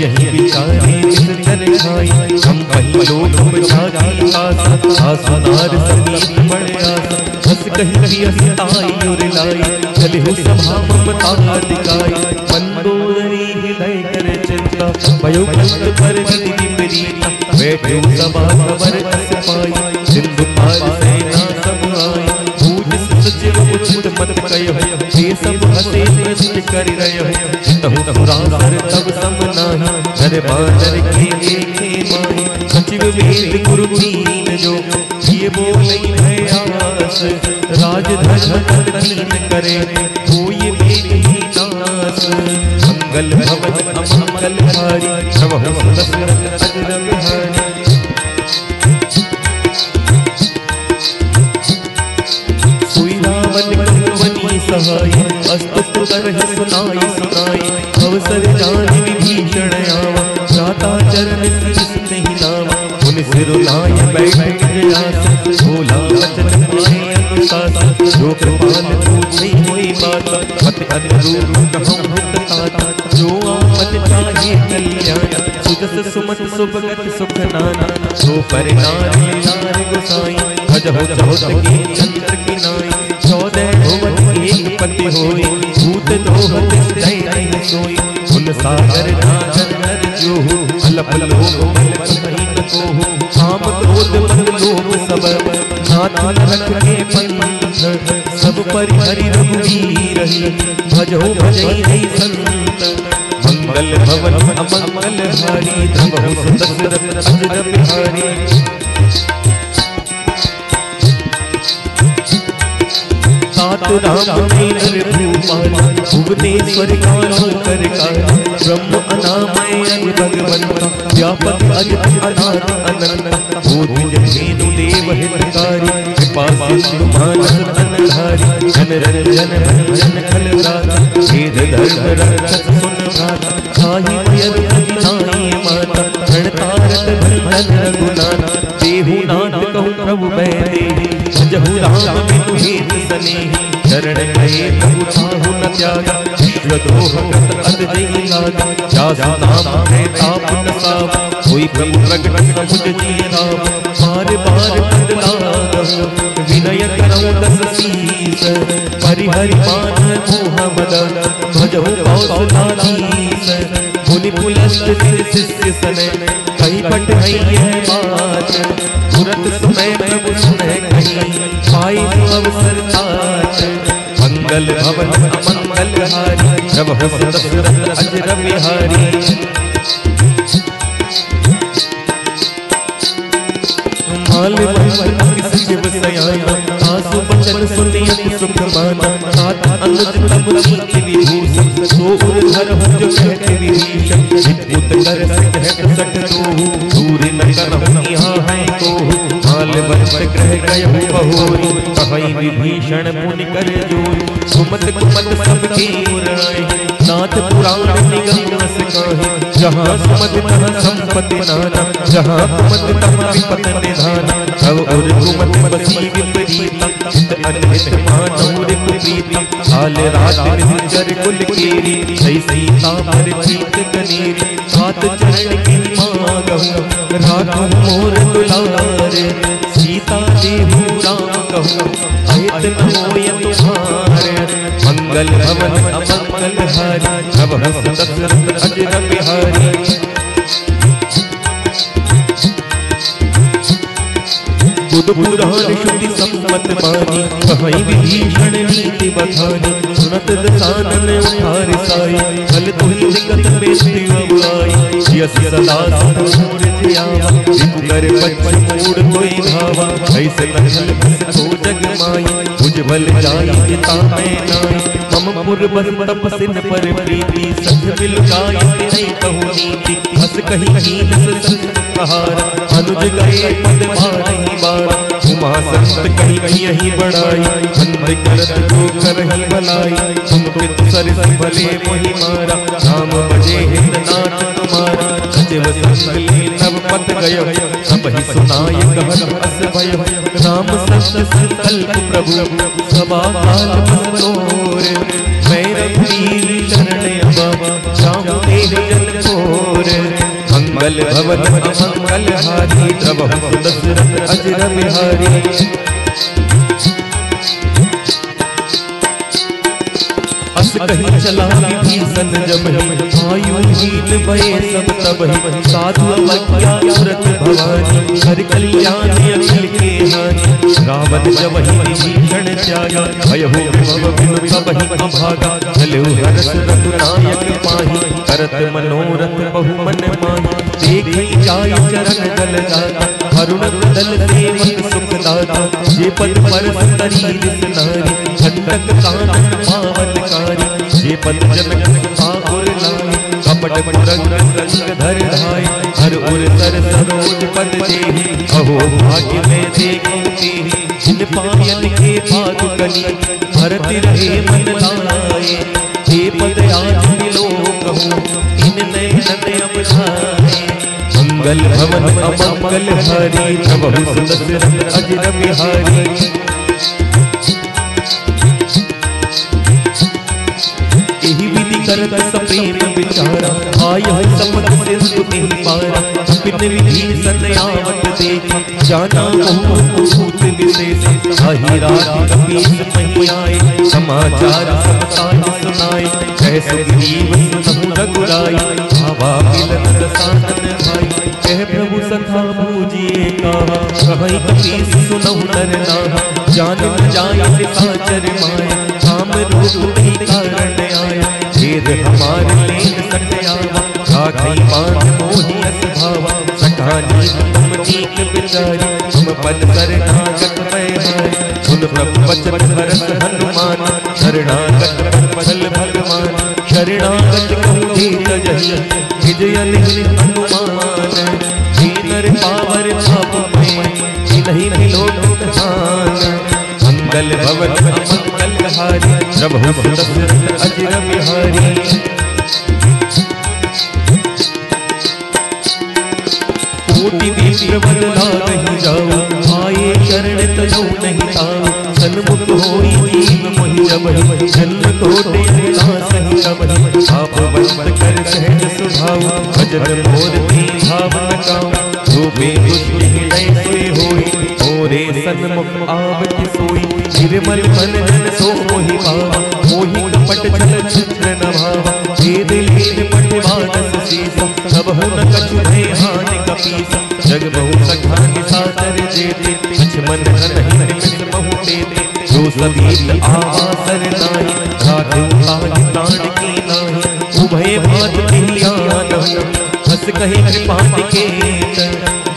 यही विचारे निसर खाई हम पही लोग बचा की आस आसनार समीप बड़े आस हस कही की हसताई और लाई चले हो सभा ममता दिखाई मंदोदरी हृदय कर चिंता भयो कंत पर गति विपरीत बैठे सभा खबर अस पाई सिंधु पार सेना सब आई भूज सचिव उचित मत कयो ये सब हसे नृत्य कर रहे तहु पुरासर तब सम नाही धर बादर के देखे माही सचिव वेद गुरु दीन जो ये बोलई भयास राज धन दीन करे कोई भेद ही नास मंगल भवन अमंगल हारी प्रभु दशरथ अजर बिहारी सहाय अस्तु करहि सुनाई सुनाई अवसर जान विभीषण आवा भ्राता चरण शीस नहीं लावा उन सिरुलाय बैठ गयास भोला वचन पाए अनुशासन जो कृपाल पूछे हुई बात मत अनुरूप कहूँ हित तात जो आमद चाहे कल्याण सुजस सुमत सुभगत सुख नाना सो परिणाम लार गोसाई भजहु बहुत की चंद्र की नाई 14 भुवन एक पति होई भूत दोहत जय नहीं सोई उन सागर नागर नर जो अलप लोग नहीं न को काम क्रोध मद लोभ सब नाथ रख के पंथ सब पर हरि रघुवीर भजो भजई नहीं संत मंगल भवन अमंगल हारी प्रभु दशरथ अजर बिहारी सात राम मेर भूपाल भुवनेश्वर कालो कर ब्रह्म अनामय भगवंता व्यापक अजित अनाथ अनंत भूत धेनु देव हितकारी कृपा सिंधु मानस तनधारी जन रंजन जन खल भेद धर्म रक्षक सुन भ्राता खाहि मैं देहि भजहु राम बिनु हेत सनेहि चरण गए प्रभु ताहु न त्यागा विश्वद्रोह कृत अध जहि लागा जासु नाम है ताप न साव कोई प्रभु प्रगट समुझ जिय राम बार बार पद लागा विनय करऊं दस सीस परिहरि मान मोह मदन भजहु कौशलाधीश मुनि पुलस्त सिर शिष्य सने कहीं पट है बात तुरंत सुनै प्रभु सुनै कहीं पाई अवसर तात मंगल भवन अमंगल हारी प्रभु दशरथ अजर बिहारी माल किस शिव सयाना आसु बचन सुनिय सुख माना साथ अनुज तब नीच विभूषण सो उधर जो कहते विभीषण विद्युत कर सकह सक दो दूर न करहु यहाँ है को माल बंत ग्रह गए बहोरी कहीं विभीषण पुनि कर जोर सुमत कुमत सबके उराए नाथ पुराण निगम सकाहे जहाँ सुमत तहाँ संपत्ति नाना जहाँ कुमत तहाँ विपत निधान तब और कुमत बसी विपरीता चित अनहित मानव रिपुप्रीता हाल रात निजर कुल केरी सही सीता पर प्रीत कनेरी सात चरण की मांगहु राखो मोर दुलारे सीता देहु राम कहूँ अहित न होय तुम्हारे मंगल भवन अमंगल हारी प्रभु दशरथ अजर बिहारी बुध पुराण श्रुति सम्मत बानी कहीं विभीषण नीति बखानी सुनत दसानन उठार साई फल तुहि निकट में शिव आई यस सदा सतोर ध्यावा रिपु कर बचन मूड कोई धावा ऐसे नखल बस तो जग माई उज्जवल जाई पिता में नाई मम पुर बस तपसिन पर प्रीति संग मिल जाई नहीं कहूँ नीति हस कहीं हीन सहारा अनुज गए पद मारही बारा उमा संत कहीं यही बढ़ाई अंध करत जो करही भलाई तुम पित सरिस भले मोहि मारा नाम बजे हित नाथ तुम्हारा सचिव संगले नव पत गयो सब ही सुनाय कहत अस भय राम संत संकल्प प्रभु सभा काल बस तोरे मैं रघुवीर शरण बाबा जाऊं तेरे जन तोरे मंगल भवन अमंगल हारी प्रभु दशरथ अजर बिहारी अस कहीं चला विभीषण जब आयु हीन भये सब तब साधु अवज्ञा व्रत भवानी हर कल्याण अखिल के हानि रावण जब ही विभीषण त्यागा भयहु भव बिनु तब ही अभागा चलो हरस रघुनायक पाहि करत मनोरथ बहु मन माहि देखि जाय चरण गल जाता हरुण दल सेवक सुख दाता जे पद पर शरीर नारी झटक कानन पावन कारी जे पद जनक पागुर लाई कपट पुरंग रंग धर धाय हर उर सर सरोज पद देहि अहो भाग्य में देखूं तेहि जिन पायन के भाग कली भरत रहे मन लाए जे पद आज मिलो कहूँ इन नयन अब धाए मंगल भवन अमंगल हारी प्रभु दशरथ अजर बिहारी यही विधि करत सप्रेम विचारा आय समत सिंधु एहि पारा बिन विभीषण आवत देखा जाना बहु भूत विशेष आहि रात कपीस मही आए समाचार सब साथ सुनाए कह सुग्रीव सुनहु रघुराई भावा मिलन दसानन भाई कह प्रभु सखा पूजिए कहा कहीं कपीस सुनहु नर नाहा जान न जाय निशाचर माया काम रूप ही कारण आया भेद हमार लेन सटयावा राखई मान मोहि अस भावा सठानी तुम नीक विचारी तुम पद शरणागत मैं हारी सुन प्रभु वचन हरस हनुमान शरणागत फल भगवान शरणागत कहूँ जीत जही विजय निहित हनुमान दीनर पावर पाप में नहीं मिलो नुकसान मंगल भवन मंगल हारी प्रभु दशरथ अजर बिहारी कोटि विप्र बदला नहीं जाओ आए शरण तजौ नहीं ताऊ, सन्मुख होई जीव मोहि जबहि, जन्म कोटि नाश ही कबहि, आप बंद कर सहज सुभाऊ, भजन मोर की भाव न काऊ, रूपे दुष्ट हृदय सोई होई, मोरे सन्मुख आव की सोई, निर्मल मन जन सो मोहि पावा, मोहि कपट छल छिद्र न भावा, भेद लीन पटवानस सीसा, सब हो न कछु भय हानि कपीसा, जग बहु सखा निसाचर जेते, लक्ष्मण नहीं निमिष बहु तेते, जो सतीत आवासर नाहि, राखे काज प्राण की नाहि, उभय भात तिहियान, हस कहि कृपा निकेत,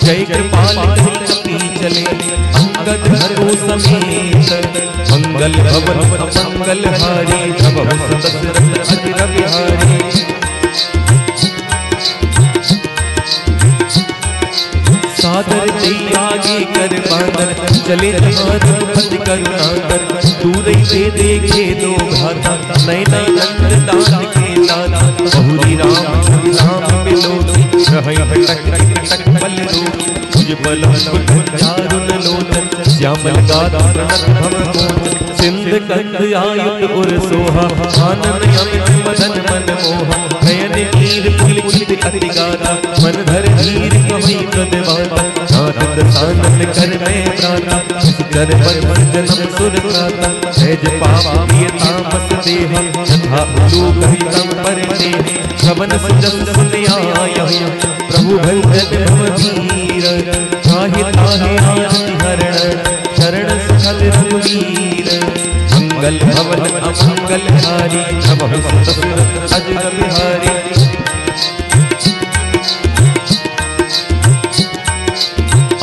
जय कृपाल कहि कपी चले, अंगद हरु समेत, मंगल भवन अमंगल हारी, प्रभु दशरथ अजर बिहारी। सादर आगे कर बांदर, चले हाथ भज करुणाकर, दूर से देखे दो घाता, नैना नंद दान के दाता, बहुरी राम राम बिलोची, रहै टक बल रूप, तुझ बल चारुन लोचन, श्यामल गात प्रणत भव मोचन, सिंध कंध आयुध उर सोहा, आनन अमित मदन मन मोहा, नयन नीर पुलकित अति गाता, मन धर धीर कवि प्रतिवाता, नाथ दसानन कर में प्राता, कर बन जन्म सुर प्राता, सहज पाप किए तामस देहा, यथा उलूक हितम पर देह, श्रवण सुजस सुन आया, प्रभु भजन भवधीर, ताहि ताहि आरति हरण, शरण स्थल रघुवीर, मंगल भवन अमंगल हारी, प्रभु दशरथ अजर बिहारी।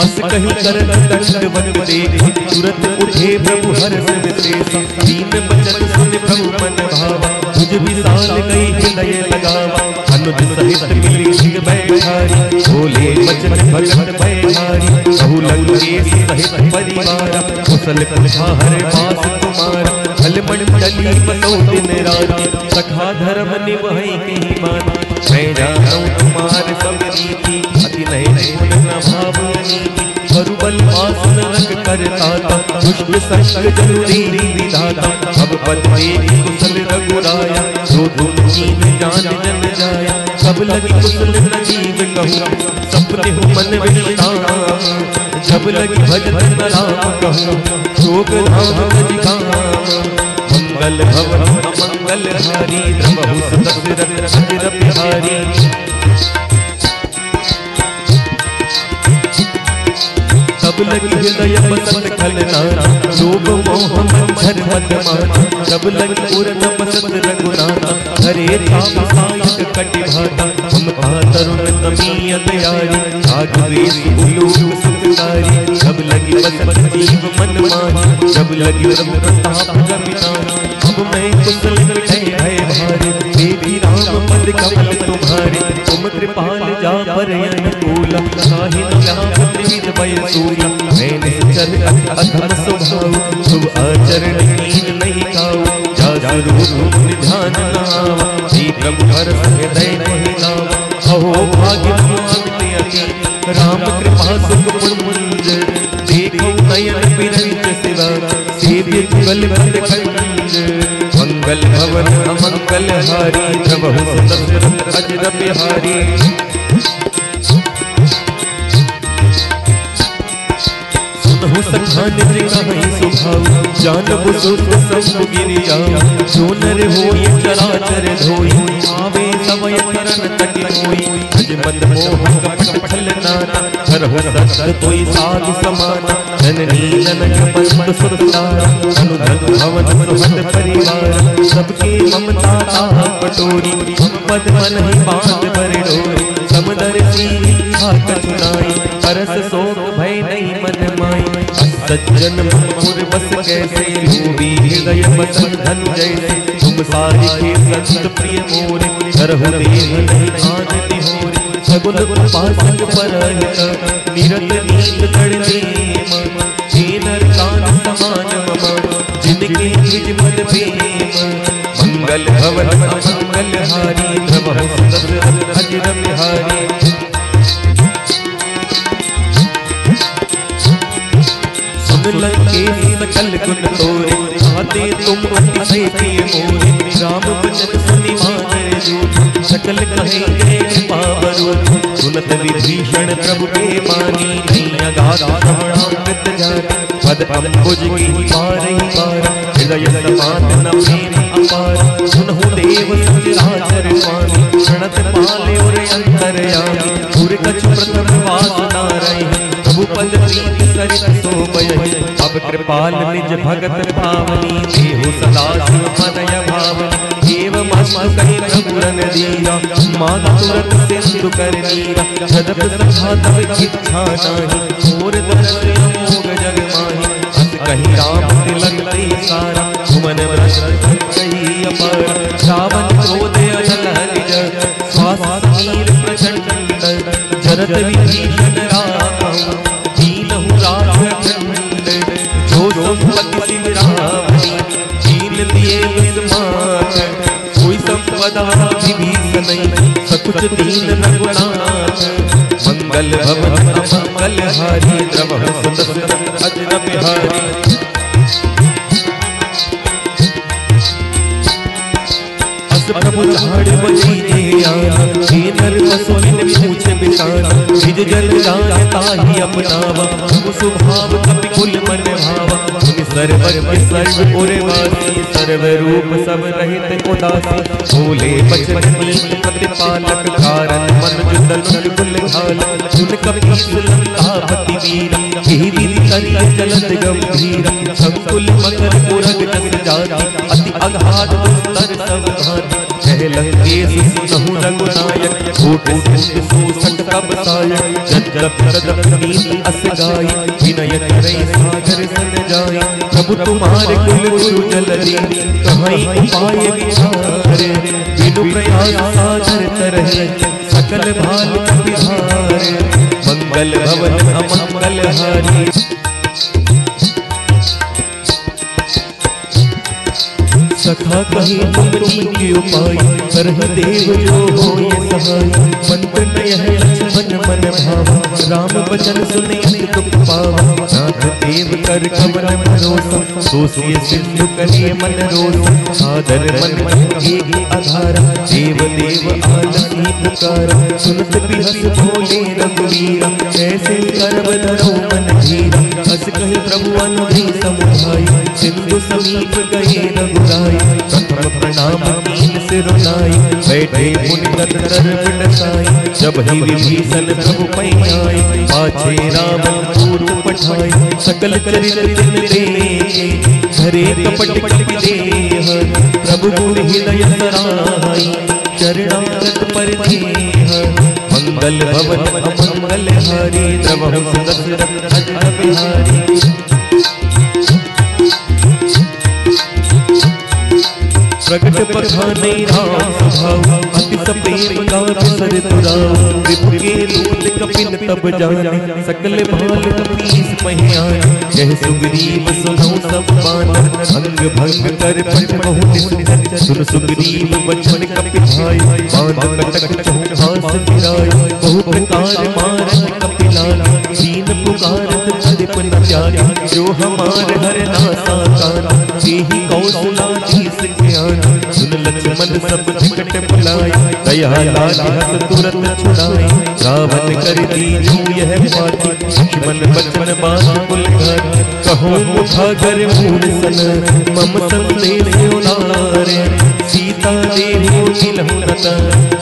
अस कहीं कर दंड वन देख, तुरंत उठे प्रभु हर्ष विशेष, दीन बचन सुन प्रभु मन भावा, तुझ विशाल कई हृदय लगावा, अनुज सहित मिली सिंह बैठारी, बोले वचन भगत बैठारी, कहु लंकेश सहित परिवार, कुशल कथा हरे पास तुम्हारा, फल मंडली बसौ दिन रात, सखा धर्म निवहै कहीं मान, मैं जानूं तुम्हार सब रीति, अति नहीं न भाव नीति, बरुबल आसन रख कर ताता, दुष्ट संग जरूरी विधाता, अब पद देख कुशल रघुराया, जो तुम कीन जान जन जाया, सब लगी कुशल न जीव कहूँ, सपने हो मन विषाम, जब लगी भजन राम कहूँ, शोक धाम तज काम, मंगल भवन अमंगल हारी, प्रभु दशरथ अजर बिहारी। सब लगी हृदय बसत खलनाना, लोभ मोह मंझर मद माना, सब लगी पूर्ण बसत रघुनाथा, हरे ताप सायक कटि भाता, ममता तरुण तमीय दयारी, आग द्वेष उलूक सुखकारी, सब लगी बसत जीव मन माही, सब लगी ब्रह्म प्रताप जमिनाही, अब मैं कुशल हृदय भय भारी, देवी राम पद कमल तुम्हारे, तुम कृपाल जा पर अनुकूल, काहि न व्याप त्रिविध वयसूला, मैंने चल अधम स्वभाव, शुभ आचरण कीन नहीं खाऊ, जासु रूप निधान नावा, श्री प्रभु हर्ष हृदय मोहि गावा, अहो भाग्य मांगते अति, राम कृपा सुख पुंज, देखो नयन बिरंज सिवा, सेव्य जुगल बंद खंज, मंगल भवन अमंगल हारी, प्रभु दशरथ अजर बिहारी। सुनहु सखा निज कहीं सुभाऊ, जानबु सुत सब गिर जाऊ, जो नर होई चराचर धोई, आवे समय करन तक होई, अज मद मोह कपट छल नाना, करहु सत्य तोई साध समाना, जननी जनक बंद सुरतारा, अनुधन भवन सुहद परिवार, सबके ममता ताह पटोरी, पद मन ही बांध पर डोरी, समदर सी कछुनाई, परस शोक भय नहीं मन माई, सज्जन मुर बस कैसे, रूबी हृदय बसन धन जैसे, तुम सारिके संत प्रिय मोरे, करहु देह नहीं आन तिहोरे, सगुन उपासक परहित, निरत नीत कड़ नेम, जेनर कान समान मम, जिनके निज पद प्रेम, मंगल भवन अमंगल हारी, प्रभु दशरथ अजर बिहारी। लंकेश सकल गुण तोरे, आते तुम अतिशय प्रिय मोरे। राम बचन सुनि मानर जोर, सकल कहेंगे कृपा बरूर। सुनत विभीषण प्रभु के बानी, नहीं अगाध श्रवणामृत जानी। पद अम्बुज की पार ही पार, हृदय समात न प्रेम अपार। सुनहु देव सचराचर स्वामी, प्रणत पाले और अंतरयामी। पुर कछु प्रथम वास नारायण, प्रभु पद प्रीति सरित सोबयहि। अब कृपाल निज भगत भावनी, देहु सदा शिव मनय भावनी। एवं अस्तु कहि प्रभु रणधीरा, मात तुरत सिंधु कर नीरा। यद्यपि सखा तब इच्छा नाही, और दरस अमोघ जग माही। अस कहि राम तिलक ते सारा, भुवन भ्रष्ट कहि अपार। रावण क्रोध अनल निज, श्वास नीर प्रचंड। जरत विभीषण राम, दीनहु राघव। जो संपत्ति सिंह रावणी, दीन दिए विस्मात। कोई संपदा विभीषण, सकुच दीन रघुनाथ। मंगल भवन अमंगल हारी, द्रवहु सुत सुत अजर बिहारी। प्रभु झाड़ बची आया, हे नर पशु बिन पूछ बिसाना। निज जन जानता ही अपनावा, स्वभाव कपि कुल मन भावा। तुम सर्वर में सर्व उर्वासी, सर्व रूप सब रहित उदासी। भोले बचन नीत प्रतिपालक, कारण मन जुदल कुल घाल। सुन कपीस लंकापति वीरा, एहि विधि करिय चलत गंभीरा। संकुल मकर पुरग जस जाति, अति अगाध दुस्तर सब भांति। कह लंकेश सुनहु रघुनायक, कोट सिंधु शोषक कब सायक। जप तदप नीति अस गाय, विनय करे सागर सन जाय। प्रभु तुम्हारे कुल गुरु जलधि, कहीं उपाय विचारे। बिनु प्रयास सागर तरहि, सकल भाल विधारे। मंगल भवन अमंगल हारी, सखा कहीं तुम के उपाय। करहि देव जो हो ये सहाय, मंत्र नयह लक्ष्मण मन भावा। राम बचन सुनि दुख पावा, नाथ देव कर कवन भरोसा। सोसिय सिंधु करिय मन रोसा, सादर मन एक आधारा। देव देव आलसी पुकारा, सुनत बिहस भोले रघुवीरा। कैसे करब धरो मन धीरा, अस कहि प्रभु अनुधि समुझाई। सिंधु समीप गए रघुराई, प्रथम प्रणाम कीन सिरुनाई। बैठे मुनि तट सर्व साई, जब ही विभीषण प्रभु पै आए। पाछे रावण दूत पठाई, सकल चरित दिन देखे। धरे कपट कपि देह, प्रभु गुण हृदय सराई। चरणारत पर देह, मंगल भवन अमंगल हारी। द्रवहु सुत सुत अजर बिहारी। प्रगट बखाने राम स्वभाव, अति सप्रेम गात सर तुराव। रिपु के दूत कपिन तब जाने, सकल भाल कपीस पहियाने। कह सुग्रीव सुनौ सब बानर, अंग भंग कर पट बहु निश्चर। सुन सुग्रीव बचन कपि भाई, बांध कटक चौहास गिराय। बहु प्रकार मारत कपिलाल, दीन पुकारत अधिप न जाने। जो हमार हर नासा काना, तेहि कौशलाधीश ज्ञान। सुन लक्ष्मण सब निकट बुलाए, दया लागी हस तुरत छुड़ाए। रावण कर दीजो यह बात, लक्ष्मण बचन बात कुल घात। कहो मुखागर मूल सन, मम संदेश उदारे। सीता देहु मिलहु नत,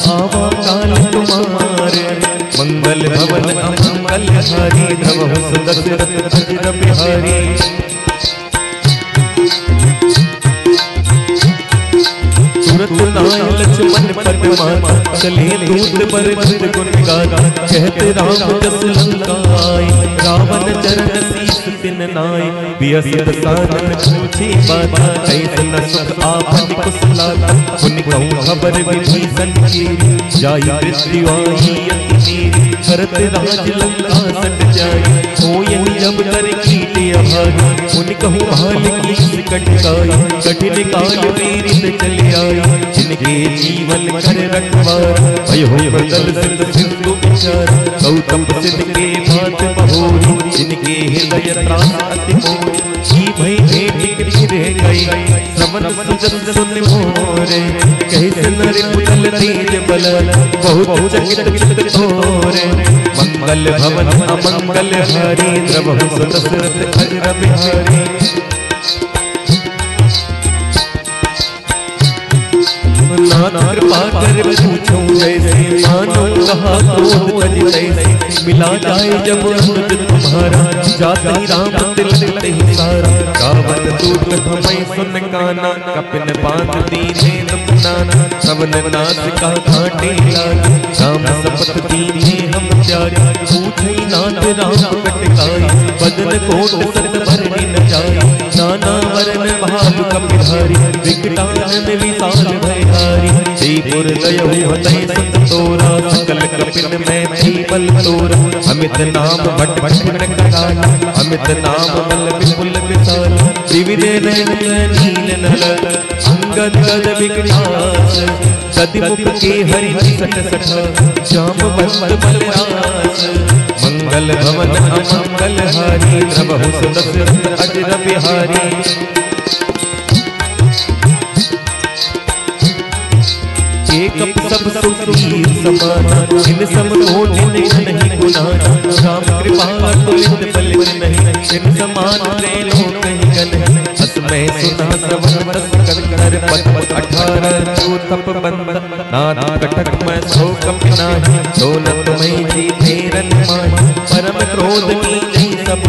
आवा काल तुम्हारे। मंगल भवन अमंगल हारी, द्रवहु सुत सुत अजर बिहारी। तुरत नाय लक्ष्मण पटमाता, चले दूत पर चित गुण गाता। कहते राम जस लंका आए, रावण चरण शीस तिन नाय। बियसित सानन पूछे बाता, कैसन सुख आपन कुशलाता। पुनि कहूँ खबर विभीषण की, जाई मृत्यु आई अति मेरी। भरत राज लंका सट जाए, होय जब कर कीटे अभागी। पुनि कहूँ भाल की कटकाई, कठिन काल प्रेरित चले आए। जिनके जीवन कर रखवार, भय हो बदल सिंध सिंधु विचार। गौतम सिद्ध के भात बहोरी, जिनके हृदय त्रास अति मोर की भई भेंट फिरे गई श्रवण सुजन सुन मोरे कैसे नर पुतल तेज बल बहुत चकित चित थोरे मंगल भवन अमंगल हारी द्रवहु सुत दशरथ अजर बिहारी नाथ कृपा कर पूछूं जैसे मानो कहा तो तज तैसे मिला जाए जब अनुज तुम्हारा जाते राम तिल तिल सारा गावन दूत हमें सुन काना कपिन बांध दीने नमनाना सवन नाथ का घाटे लागे राम सपथ दीने हम त्यागे पूछी नाथ राम कटकाई बदन कोट सत भरने न जाए नाना वरण भालु कपिधारी विकटानन विशाल भयहारी श्रीपुर दयहु हतहि सुत तोरा सकल कपिन में भी बल तोरा अमित नाम भट भट कराला अमित नाम बल विपुल विशाल त्रिविधे नयन नील नल अंगद गद विकटास सदिमुख के हरि सठ सठ जामवंत बलरास मंगल भवन अमंगल हारी द्रवहु सुत दशरथ अजर बिहारी एक सब सुखी समाना इन सम कोट नहीं गुनाना राम कृपा तुलित बलित नहीं इन समान त्रिलोक कहीं नहीं असमय सुना श्रवण रस कर पद 18 जो तप बंद नाथ कटक मैं सो कप नाही दोनत में जी फेरन माही परम क्रोध की सब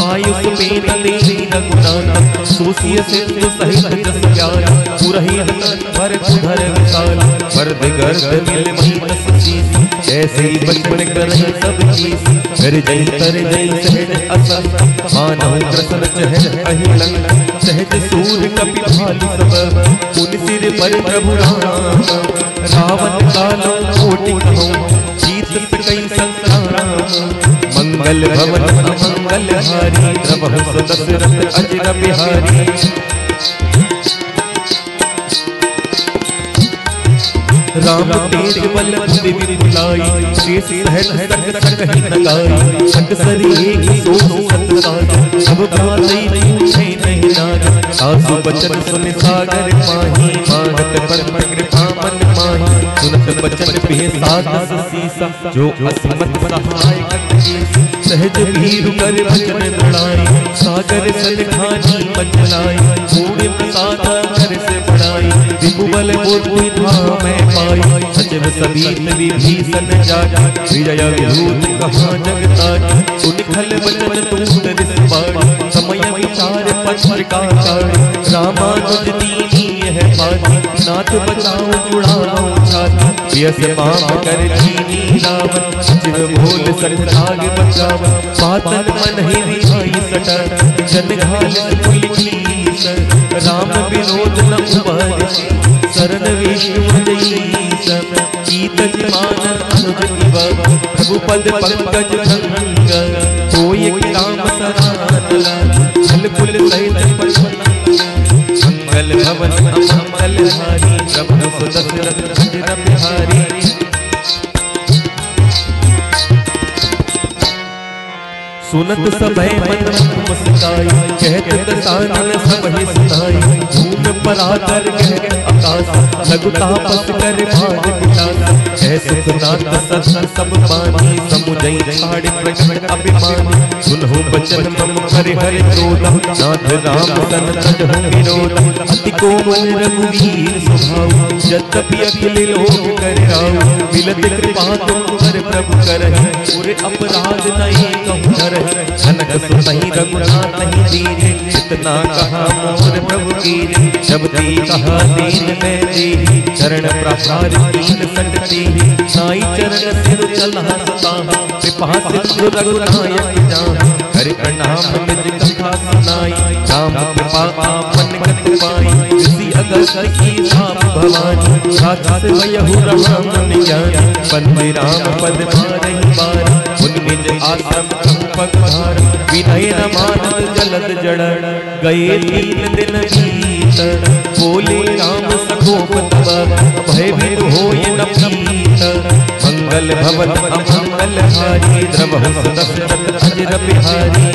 आयुष में नदी रघुनाथ सोसिय सिंधु सहित जस ज्ञान पुरहि भर उधर विशाल वर्द गर्द मिल मही शीश जैसे बचपन करहि सब चीज कर जय तर जय सहज असल मानव प्रसन्न चहल अहिलंग सहज सूर कपि भालु सब पुन सिर पर प्रभु राम रावण कालो कोटि कहूं जीत कई संग्राम मंगल भवन अमंगल हारी द्रवहु सुत दशरथ अजर बिहारी राम तेज बल बुद्धि विपुलाई शेष सहज सक कहीं न गाई अक्सर एक सो सतसाई सब भाई पूछे नहीं नाग सासु बचन सुन सागर माही मानत पर कृपा मन माही सुनत बचन पे सात सीसा जो असीमत सहाय कटी सहज भीर कर वचन दृढ़ाई सागर सन खानी बचलाई पूर्ण प्रसाद कर से बढ़ाई विपुबल बुद्धि धाम पाई सचिव सभी विभीषण जागा विजय विभूत कहाँ जगतागी सुनिखल वचन तूत रिसवाड़ी समय विचार पत्रिका रामानुज दीनी है बाजी नाथ बचाओ जुड़ाओ छाती यस पाप कर दीनी रावण सचिव भोल संभाग बचाव पातन मन ही विधाई सटा जन घाल फुल कीस राम विरोध न उबारिश शरण विष्णु जयीस कीत मान अनुज इव प्रभु पद पंकज भंग कोई राम सरानला जल कुल सहित मंगल भवन अमंगल हारी प्रभु सुत दशरथ अजर बिहारी सुनत सभय मन मुस्काई कहत दसानन सब ही सुनाई धूम पराकर कह आकाश लघु तापस कर भाग विलास ऐसे सुनात सत्संग सब बानी समुझई छाड़ प्रकट अभिमानी सुनहु बचन मम हरि हरि क्रोध नाथ राम सन तज हो विरोध अति कोमल रघुवीर स्वभाव यद्यपि अखिल लोक कर राव मिलत कृपा तुम कर प्रभु करहि पूरे अपराध नहीं कहूँ डर जनक सुनहि रघुनाथ नहीं दीने इतना कहा मोर प्रभु कीने जब दी कहा दीन में दी चरण प्रसाद कीन सकती साई चरण सिर चला सता कृपा सिंधु रघुनायक जान हरि प्रणाम निज कथा सुनाई राम कृपा आपन कत पाई इसी अगस्त की साप भवानी राक्षस वयहु राम ज्ञानी बंदे राम पद मारहि बार उनमें आश्रम पगधार विनय न मानत जलद जड़ गए 3 दिन बीत बोले राम सकोप तब भय भीर होय न प्रीत मंगल भवन अमंगल हारी द्रवहु सुत दशरथ अजर बिहारी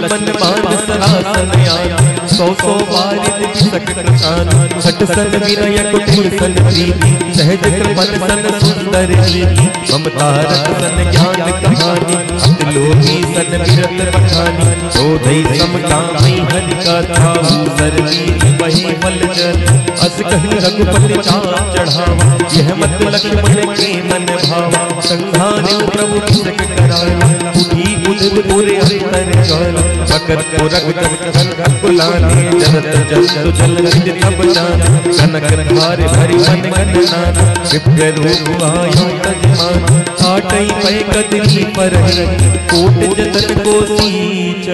लक्ष्मण मान सहासन आया 100 बार दिसक कृतान छठ सन विनय कुटिल सन प्रीति सहज कृपन सन सुंदर नीति ममता रस सन ज्ञान कहानी अतिलोकी सन विरत बखानी बोधई समता मई हरि कथा सरवीर वही फल जल अस कहीं रघुपति चाप चढ़ावा यह मत लक्ष्मण के मन भावा संघाने प्रभु किसक कराया उठी उदित पूरे अंतर ज्वाला भगत को रख कुलाने जरत जंतु जल निज तब जाना कनक द्वार भरि मन गणना विप्र रूप आयो तजमान आटई पै कदरी पर कोट जतन को सींच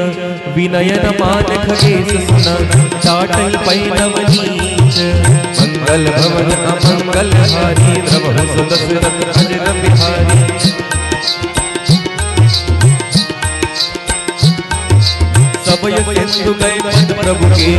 विनयन मान खगेश सुना चाटई पै नवनीच मंगल भवन अमंगल हारी द्रवहु सुदशरथ अजर बिहारी सबय सिंधु गए पद प्रभु के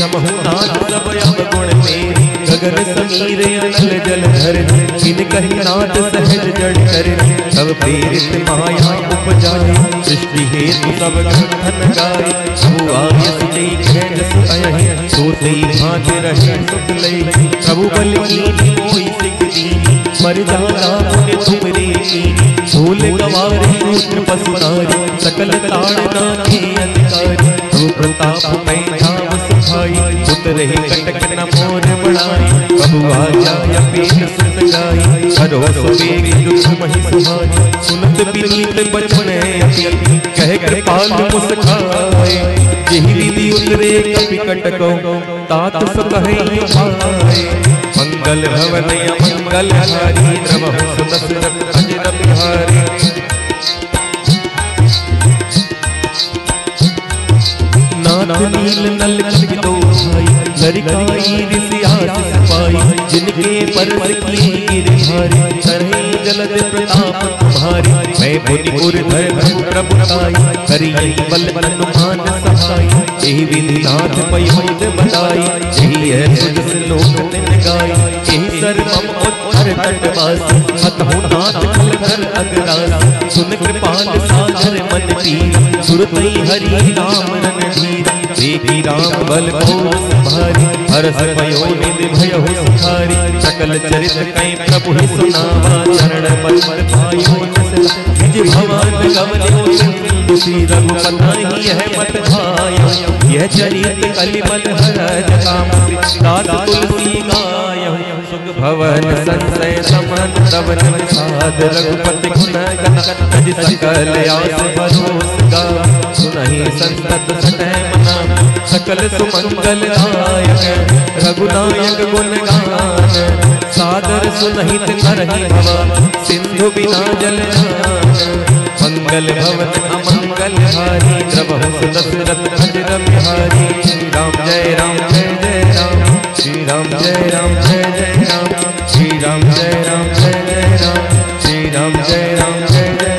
समहु नाथ सबय गुण मेरे गगन समीर अनल जल धर जिन कहि नाथ सहज जड़ कर सब प्रेरित माया उपजाए सृष्टि हेतु सब धन गाए प्रभु आयस जय जस अयहि सोते भांति रहे सुख लई प्रभु बल कीनी मोहि सिख दीनी मर जाला मुनि तुमरे कीनी भूल गवारे पुत्र पशु नारी सकल ताड़ना के अधिकारी प्रभु प्रताप मैं धाम सुखाई उतरे कटक न मोर बढ़ाई प्रभु आज्ञा पेट सुत गाई हरो सुवेग दुख महि सुहाई सुनत विनीत बचन कह कृपाल मुस्काए यही विधि उतरे कपि कटको तात सो कहे पाए मंगल भवन अमंगल हारी द्रवहु सुदशरथ अजर बिहारी नाथ नील नल कपि दो भाई लरिकाई ऋषियास पाई जिनके पर की गिरधारी तरहे जलद प्रताप तुम्हारी मैं पुनि पुर धर प्रभु ताई करी बल अनुमान सहाय यही विधि नाथ पयोद बताई यही है सुजस लोक दिन गाई यही सर्वम उत्तर तटवासी हतहु नाथ फल धर अगरासी सुन कृपाल सागर मन पीर सुरतई हरि राम रणधीर देखी राम बल को भारी हरस भयो निधि भयहु सुखारी सकल चरित कई प्रभु ही सुनावा चरण पद्म पायो निज भवन गवलियो तुसी रघुपति ही है मत भाया यह चरित कलिमल हरज काम दास तुलसी गायहु सुख भवन संशय समन तवन साध रघुपति गुण गण तज सकल आस भरोस गा सुनहि संतत सटै मना सकल सुमंगल दायक रघुनायक गुण गान सादर सुनहित करहि भवा सिंधु बिना जल मंगल भवन अमंगल हारी द्रवहु सुदशरथ अजर बिहारी श्री राम जय राम जय जय राम श्री राम जय राम जय जय राम श्री राम जय राम जय जय राम श्री राम जय राम जय जय